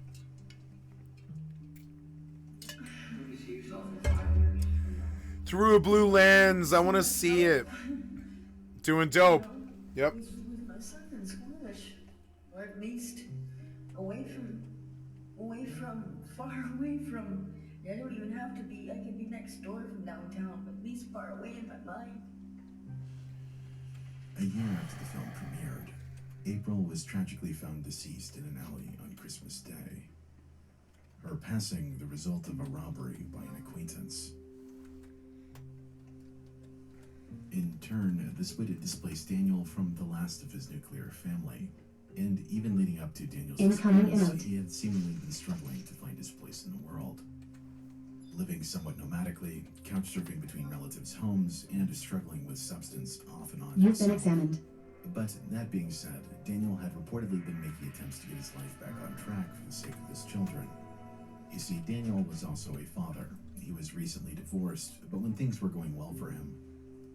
Through a blue lens. I want to see it. Doing dope. Yep. With my son in Squamish, or at least away from, far away from. I don't even have to be. I can be next door from downtown, but at least far away in my mind. A year after the film premiered, April was tragically found deceased in an alley on Christmas Day. Her passing the result of a robbery by an acquaintance. In turn, this would displace Daniel from the last of his nuclear family. And even leading up to Daniel's disappearance, he had seemingly been struggling to find his place in the world. Living somewhat nomadically, couch surfing between relatives' homes, and struggling with substance off and on. You've been examined. But that being said, Daniel had reportedly been making attempts to get his life back on track for the sake of his children. You see, Daniel was also a father. He was recently divorced, but when things were going well for him,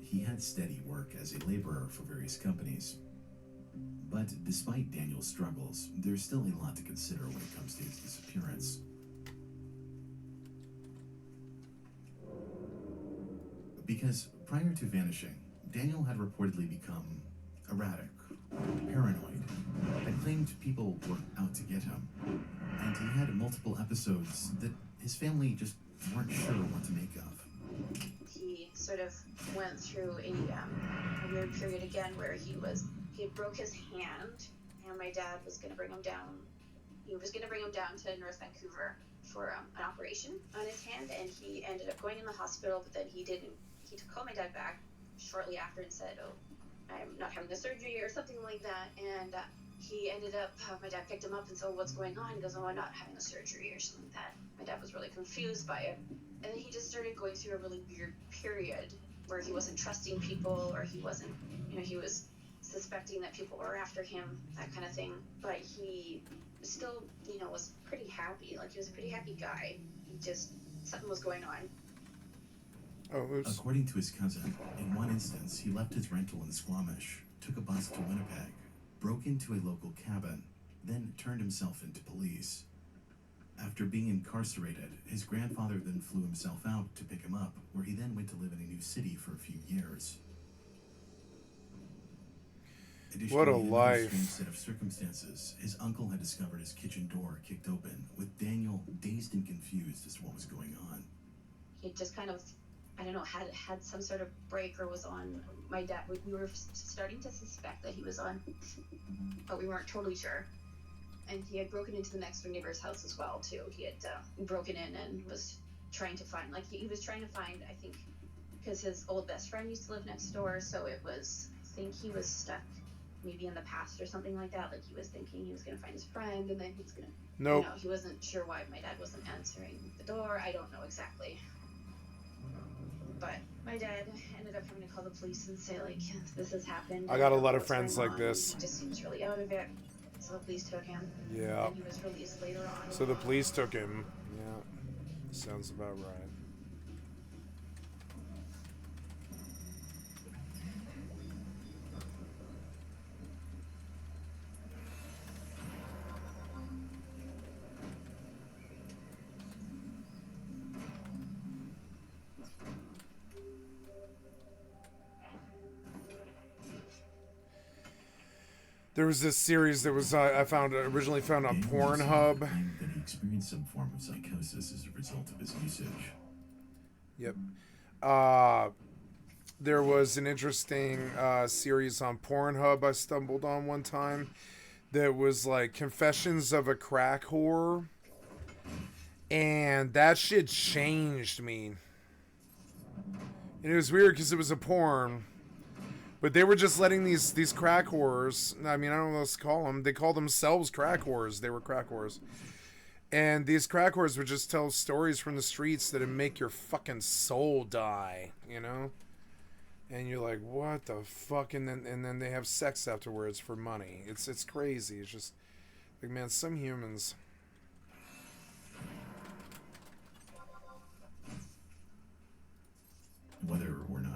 he had steady work as a laborer for various companies. But despite Daniel's struggles, there's still a lot to consider when it comes to his disappearance. Because prior to vanishing, Daniel had reportedly become erratic, paranoid, had claimed people were out to get him, and he had multiple episodes that his family just weren't sure what to make of. He sort of went through a weird period again where he had broke his hand, and my dad was going to bring him down. He was going to bring him down to North Vancouver for an operation on his hand, and he ended up going in the hospital, but then he didn't. He called my dad back shortly after and said, "Oh, I'm not having the surgery," or something like that. And he ended up, my dad picked him up and said, "What's going on?" He goes, "Oh, I'm not having the surgery," or something like that. My dad was really confused by it. And then he just started going through a really weird period where he wasn't trusting people, or he wasn't, he was suspecting that people were after him, that kind of thing. But he still, was pretty happy. Like, he was a pretty happy guy. He just, something was going on. Oh, oops. According to his cousin, in one instance, he left his rental in Squamish, took a bus to Winnipeg, broke into a local cabin, then turned himself into police. After being incarcerated, his grandfather then flew himself out to pick him up, where he then went to live in a new city for a few years. What a In another life. strange set of circumstances, his uncle had discovered his kitchen door kicked open, with Daniel dazed and confused as to what was going on. He just kind of, I don't know, had some sort of break, or was on. My dad, we were starting to suspect that he was on, but we weren't totally sure. And he had broken into the next door neighbor's house as well, too. He had broken in and was trying to find, he was trying to find, I think, because his old best friend used to live next door, so it was, I think he was stuck maybe in the past or something like that. Like, he was thinking he was going to find his friend, and then he's going to, Nope. he wasn't sure why my dad wasn't answering the door. I don't know exactly. But my dad ended up having to call the police and say, like, this has happened. I got a lot of what's friends going like on. this. He just seems really out of it. So the police took him. Yeah. And he was released later on. So the police took him. Yeah. Sounds about right. There was this series that was I originally found on Pornhub. That he experienced some form of psychosis as a result of his usage. Yep. There was an interesting series on Pornhub I stumbled on one time that was like Confessions of a Crack Whore. And that shit changed me. And it was weird because it was a porn. But they were just letting these crack whores, I mean, I don't know what else to call them. They call themselves crack whores. They were crack whores. And these crack whores would just tell stories from the streets that would make your fucking soul die, And you're like, what the fuck? And then they have sex afterwards for money. It's crazy. It's just like, man, some humans.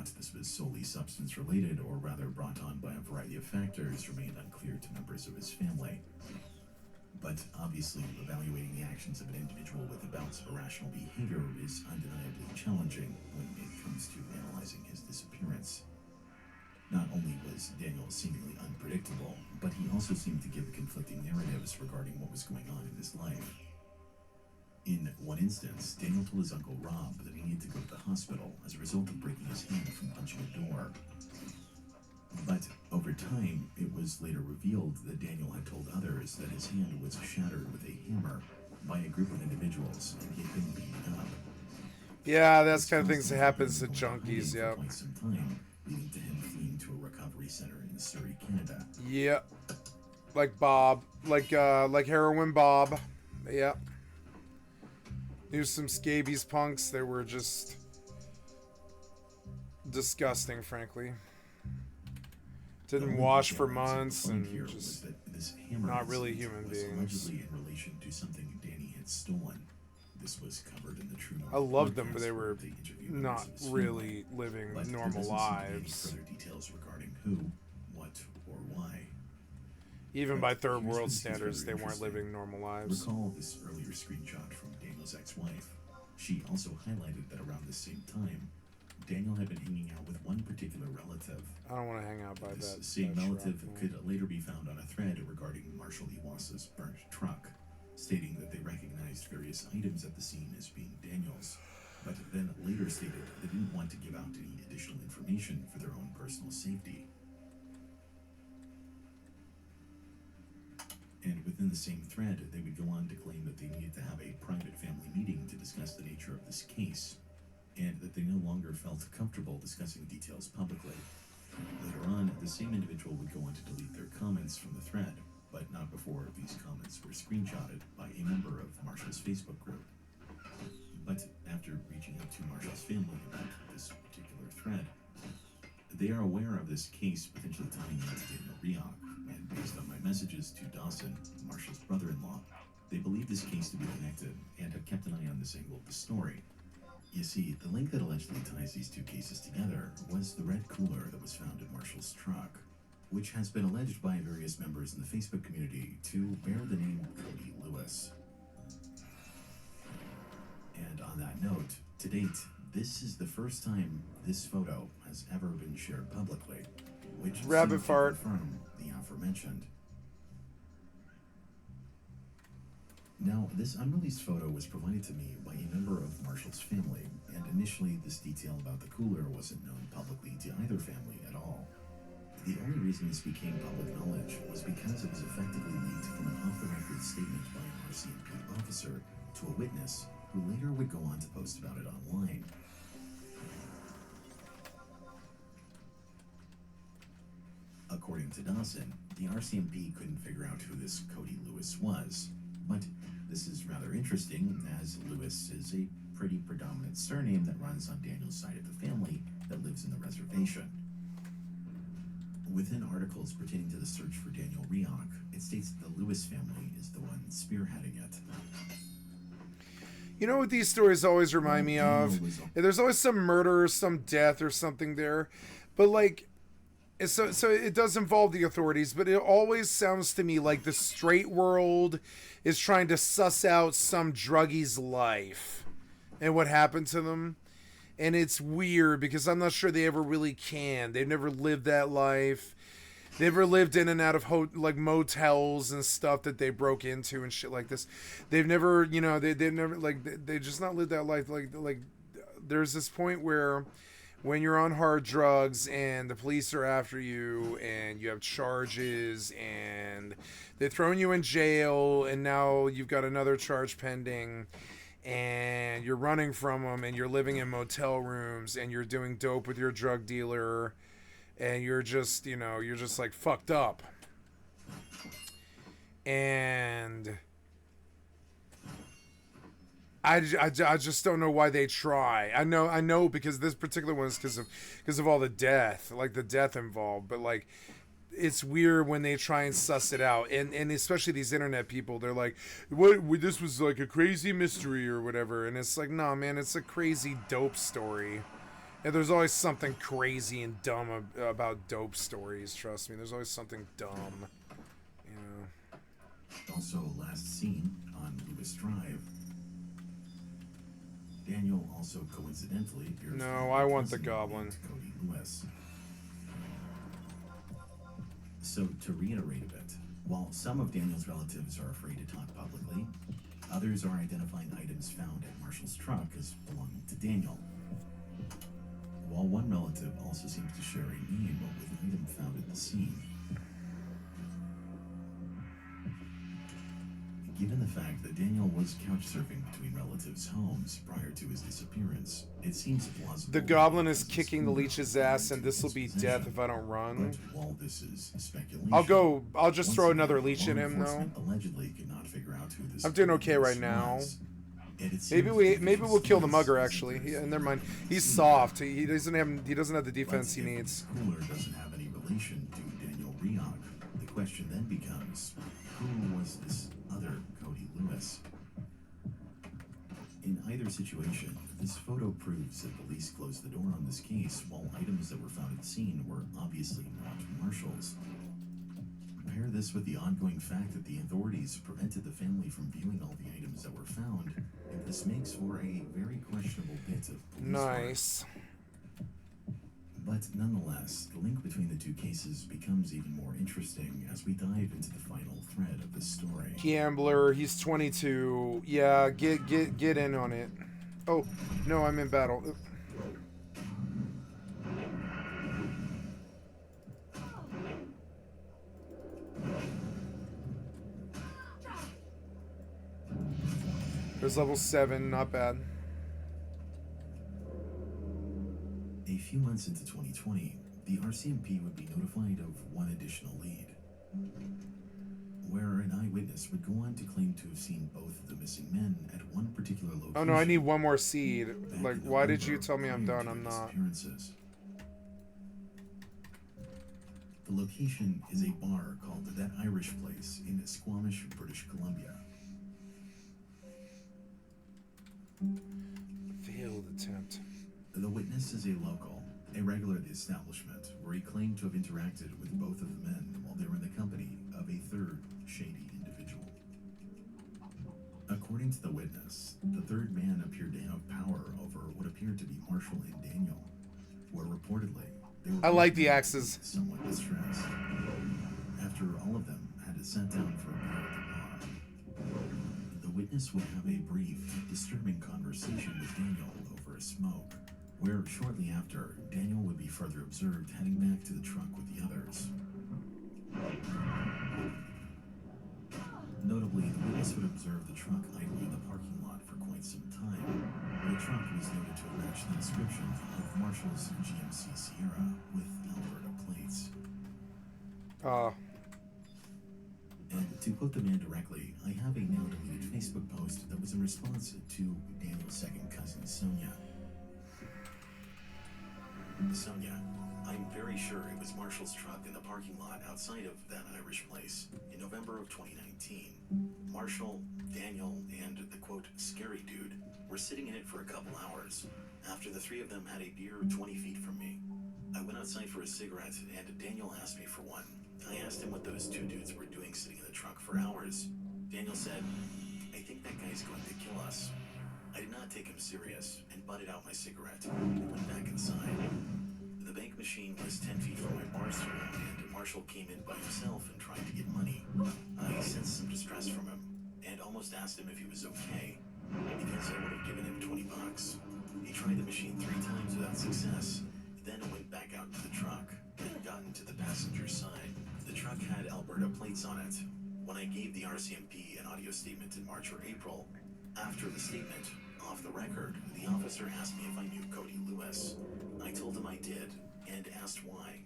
not this was solely substance related or rather brought on by a variety of factors remained unclear to members of his family. But obviously, evaluating the actions of an individual with bouts of irrational behavior is undeniably challenging when it comes to analyzing his disappearance. Not only was Daniel seemingly unpredictable, but he also seemed to give conflicting narratives regarding what was going on in his life. In one instance, Daniel told his uncle Rob that he needed to go to the hospital as a result of breaking his hand from punching a door. But over time, it was later revealed that Daniel had told others that his hand was shattered with a hammer by a group of individuals and he had been beaten up. Yeah, that's kind of things that happens to junkies, yeah. For quite some time, leading to him fleeing to a recovery center in Surrey, Canada. Yep. Like Bob. Like Heroin Bob. Yep. Knew some scabies punks that were just disgusting, frankly. Didn't wash for months and just not really human beings. Allegedly in relation to something Danny had stolen. This was covered in the True North I loved them, but they podcast were where they interviewed not members of his really family. living But there normal doesn't seem to be any lives. further details regarding who, what, or why. Even But by third here's world this is standards, they very weren't interesting. living normal lives. Recall this earlier screenshot from Daniel's ex-wife. She also highlighted that around the same time, Daniel had been hanging out with one particular relative. I don't want to hang out by This that. same that relative shrapnel. could later be found on a thread regarding Marshall Iwasa's burnt truck, stating that they recognized various items at the scene as being Daniel's, but then later stated they didn't want to give out any additional information for their own personal safety. And within the same thread, they would go on to claim that they needed to have a private family meeting to discuss the nature of this case, and that they no longer felt comfortable discussing details publicly. Later on, the same individual would go on to delete their comments from the thread, but not before these comments were screenshotted by a member of Marshall's Facebook group. But after reaching out to Marshall's family about this particular thread, they are aware of this case potentially tying into Daniel Rioch, and based on my messages to Dawson, Marshall's brother-in-law, they believe this case to be connected and have kept an eye on this angle of the story. You see, the link that allegedly ties these two cases together was the red cooler that was found in Marshall's truck, which has been alleged by various members in the Facebook community to bear the name Cody Lewis. And on that note, to date, this is the first time this photo has ever been shared publicly, which Rabbit seems to fart. confirm the aforementioned. Now, this unreleased photo was provided to me by a member of Marshall's family, and initially this detail about the cooler wasn't known publicly to either family at all. The only reason this became public knowledge was because it was effectively leaked from an off-the-record statement by an RCMP officer to a witness who later would go on to post about it online. According to Dawson, the RCMP couldn't figure out who this Cody Lewis was, but this is rather interesting as Lewis is a pretty predominant surname that runs on Daniel's side of the family that lives in the reservation. Within articles pertaining to the search for Daniel Rioch, it states that the Lewis family is the one spearheading it. You know what these stories always remind me of? There's always some murder or some death or something there. But like, so it does involve the authorities, but it always sounds to me like the straight world is trying to suss out some druggie's life and what happened to them. And it's weird because I'm not sure they ever really can. They've never lived that life. They never lived in and out of like motels and stuff that they broke into and shit like this. They've never, you know, they've never like they just not lived that life. Like there's this point where when you're on hard drugs and the police are after you and you have charges and they're throwing you in jail and now you've got another charge pending and you're running from them and you're living in motel rooms and you're doing dope with your drug dealer and you're just, you know, you're just like fucked up. And I just don't know why they try. I know because this particular one is because of all the death, like the death involved, but like it's weird when they try and suss it out, and especially these internet people, they're like, what, this was like a crazy mystery or whatever, and it's like, nah man, it's a crazy dope story. Yeah, there's always something crazy and dumb about dope stories, trust me. There's always something dumb. You know. Also last seen on Lewis Drive. Daniel also coincidentally appears. No, I want the goblin. Cody Lewis. So to reiterate a bit, while some of Daniel's relatives are afraid to talk publicly, others are identifying items found at Marshall's truck as belonging to Daniel. While one relative also seems to share a name with an item found at the scene. Given the fact that Daniel was couch surfing between relatives' homes prior to his disappearance, it seems plausible. The goblin is kicking the leech's ass, and this will be death if I don't run. But while this is speculation, I'll just throw another leech in him, though. Allegedly could not figure out who this I'm doing okay right now. Maybe we'll kill the mugger, actually. Never mind. He's soft. He doesn't have the defense he needs. Cooler doesn't have any relation to Daniel Riog. The question then becomes, who was this other Cody Lewis? In either situation, this photo proves that police closed the door on this case while items that were found at the scene were obviously not Marshall's. Pair this with the ongoing fact that the authorities prevented the family from viewing all the items that were found, and this makes for a very questionable bit of police Nice. work. But nonetheless, the link between the two cases becomes even more interesting as we dive into the final thread of this story. Gambler, he's 22. Yeah, get in on it. Oh, no, I'm in battle. There's level 7, not bad. A few months into 2020, the RCMP would be notified of one additional lead, where an eyewitness would go on to claim to have seen both of the missing men at one particular location. Oh no, I need one more seed. Like, why did you tell me I'm done? I'm not. The location is a bar called That Irish Place in Squamish, British Columbia. Failed attempt. The witness is a local, a regular at the establishment, where he claimed to have interacted with both of the men while they were in the company of a third shady individual. According to the witness, the third man appeared to have power over what appeared to be Marshall and Daniel, where reportedly they were I like the axes. somewhat distressed. After all of them had sat down for a meal at the bar, the witness would have a brief, disturbing conversation with Daniel over a smoke, where shortly after, Daniel would be further observed heading back to the truck with the others. Notably, the witness would observe the truck idling in the parking lot for quite some time, where the truck was noted to have matched the description of Marshall's GMC Sierra with Alberta plates. And to quote the man directly, I have a now deleted Facebook post that was in response to Daniel's second cousin, Sonia. Sonia, I'm very sure it was Marshall's truck in the parking lot outside of That Irish Place in November of 2019. Marshall, Daniel, and the quote, scary dude were sitting in it for a couple hours after the three of them had a beer 20 feet from me. I went outside for a cigarette and Daniel asked me for one. I asked him what those two dudes were doing sitting in the truck for hours. Daniel said, I think that guy's going to kill us. I did not take him serious and butted out my cigarette and went back inside. The bank machine was 10 feet from my bar stool and Marshall came in by himself and tried to get money. I sensed some distress from him and almost asked him if he was okay because I would have given him $20. He tried the machine 3 times without success, then went back out to the truck and got into the passenger side. The truck had Alberta plates on it. When I gave the RCMP an audio statement in March or April, after the statement, off the record, the officer asked me if I knew Cody Lewis. I told him I did, and asked why.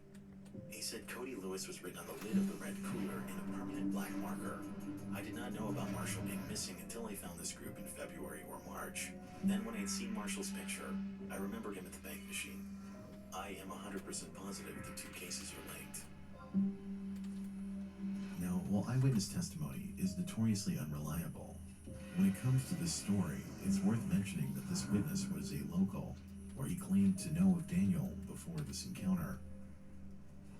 He said Cody Lewis was written on the lid of the red cooler in a permanent black marker. I did not know about Marshall being missing until I found this group in February or March. Then when I had seen Marshall's picture, I remembered him at the bank machine. I am 100% positive the 2 cases are linked. Now, while eyewitness testimony is notoriously unreliable, when it comes to this story, it's worth mentioning that this witness was a local, where he claimed to know of Daniel before this encounter.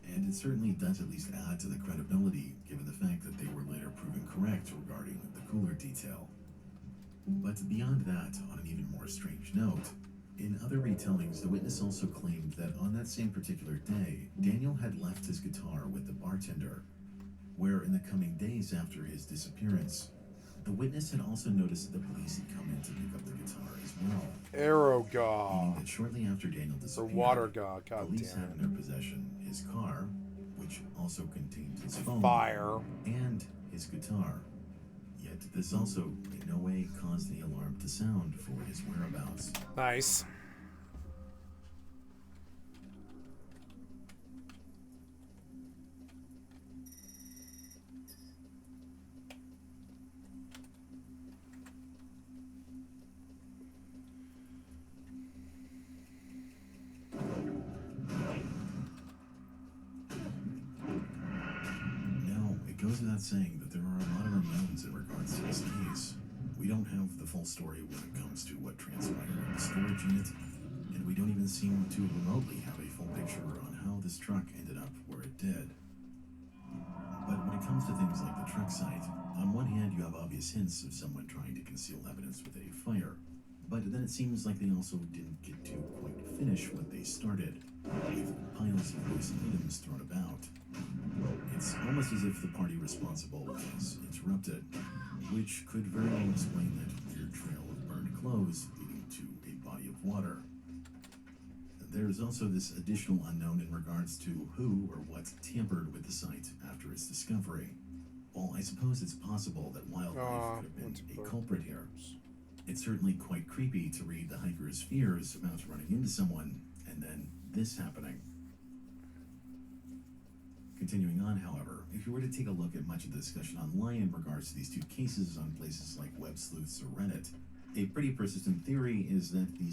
And it certainly does at least add to the credibility, given the fact that they were later proven correct regarding the cooler detail. But beyond that, on an even more strange note, in other retellings, the witness also claimed that on that same particular day, Daniel had left his guitar with the bartender, where in the coming days after his disappearance, the witness had also noticed that the police had come in to pick up the guitar as well. Arrow gaw. Meaning that shortly after Daniel disappeared, water gaw. God police damn had it. in their possession his car, which also contained his phone, Fire, and his guitar. Yet this also in no way caused any alarm to sound for his whereabouts. Nice. Goes without saying that there are a lot of unknowns in regards to this case. We don't have the full story when it comes to what transpired in the storage unit, and we don't even seem to remotely have a full picture on how this truck ended up where it did. But when it comes to things like the truck site, on one hand you have obvious hints of someone trying to conceal evidence with a fire, but then it seems like they also didn't get to quite finish what they started, with piles of loose items thrown about. It's almost as if the party responsible was interrupted, which could very well explain that weird trail of burned clothes leading to a body of water. There's also this additional unknown in regards to who or what tampered with the site after its discovery. While I suppose it's possible that wildlife could have been a culprit here, it's certainly quite creepy to read the hiker's fears about running into someone and then this happening. Continuing on, however, if you were to take a look at much of the discussion online in regards to these two cases on places like Web Sleuths or Reddit, a pretty persistent theory is that these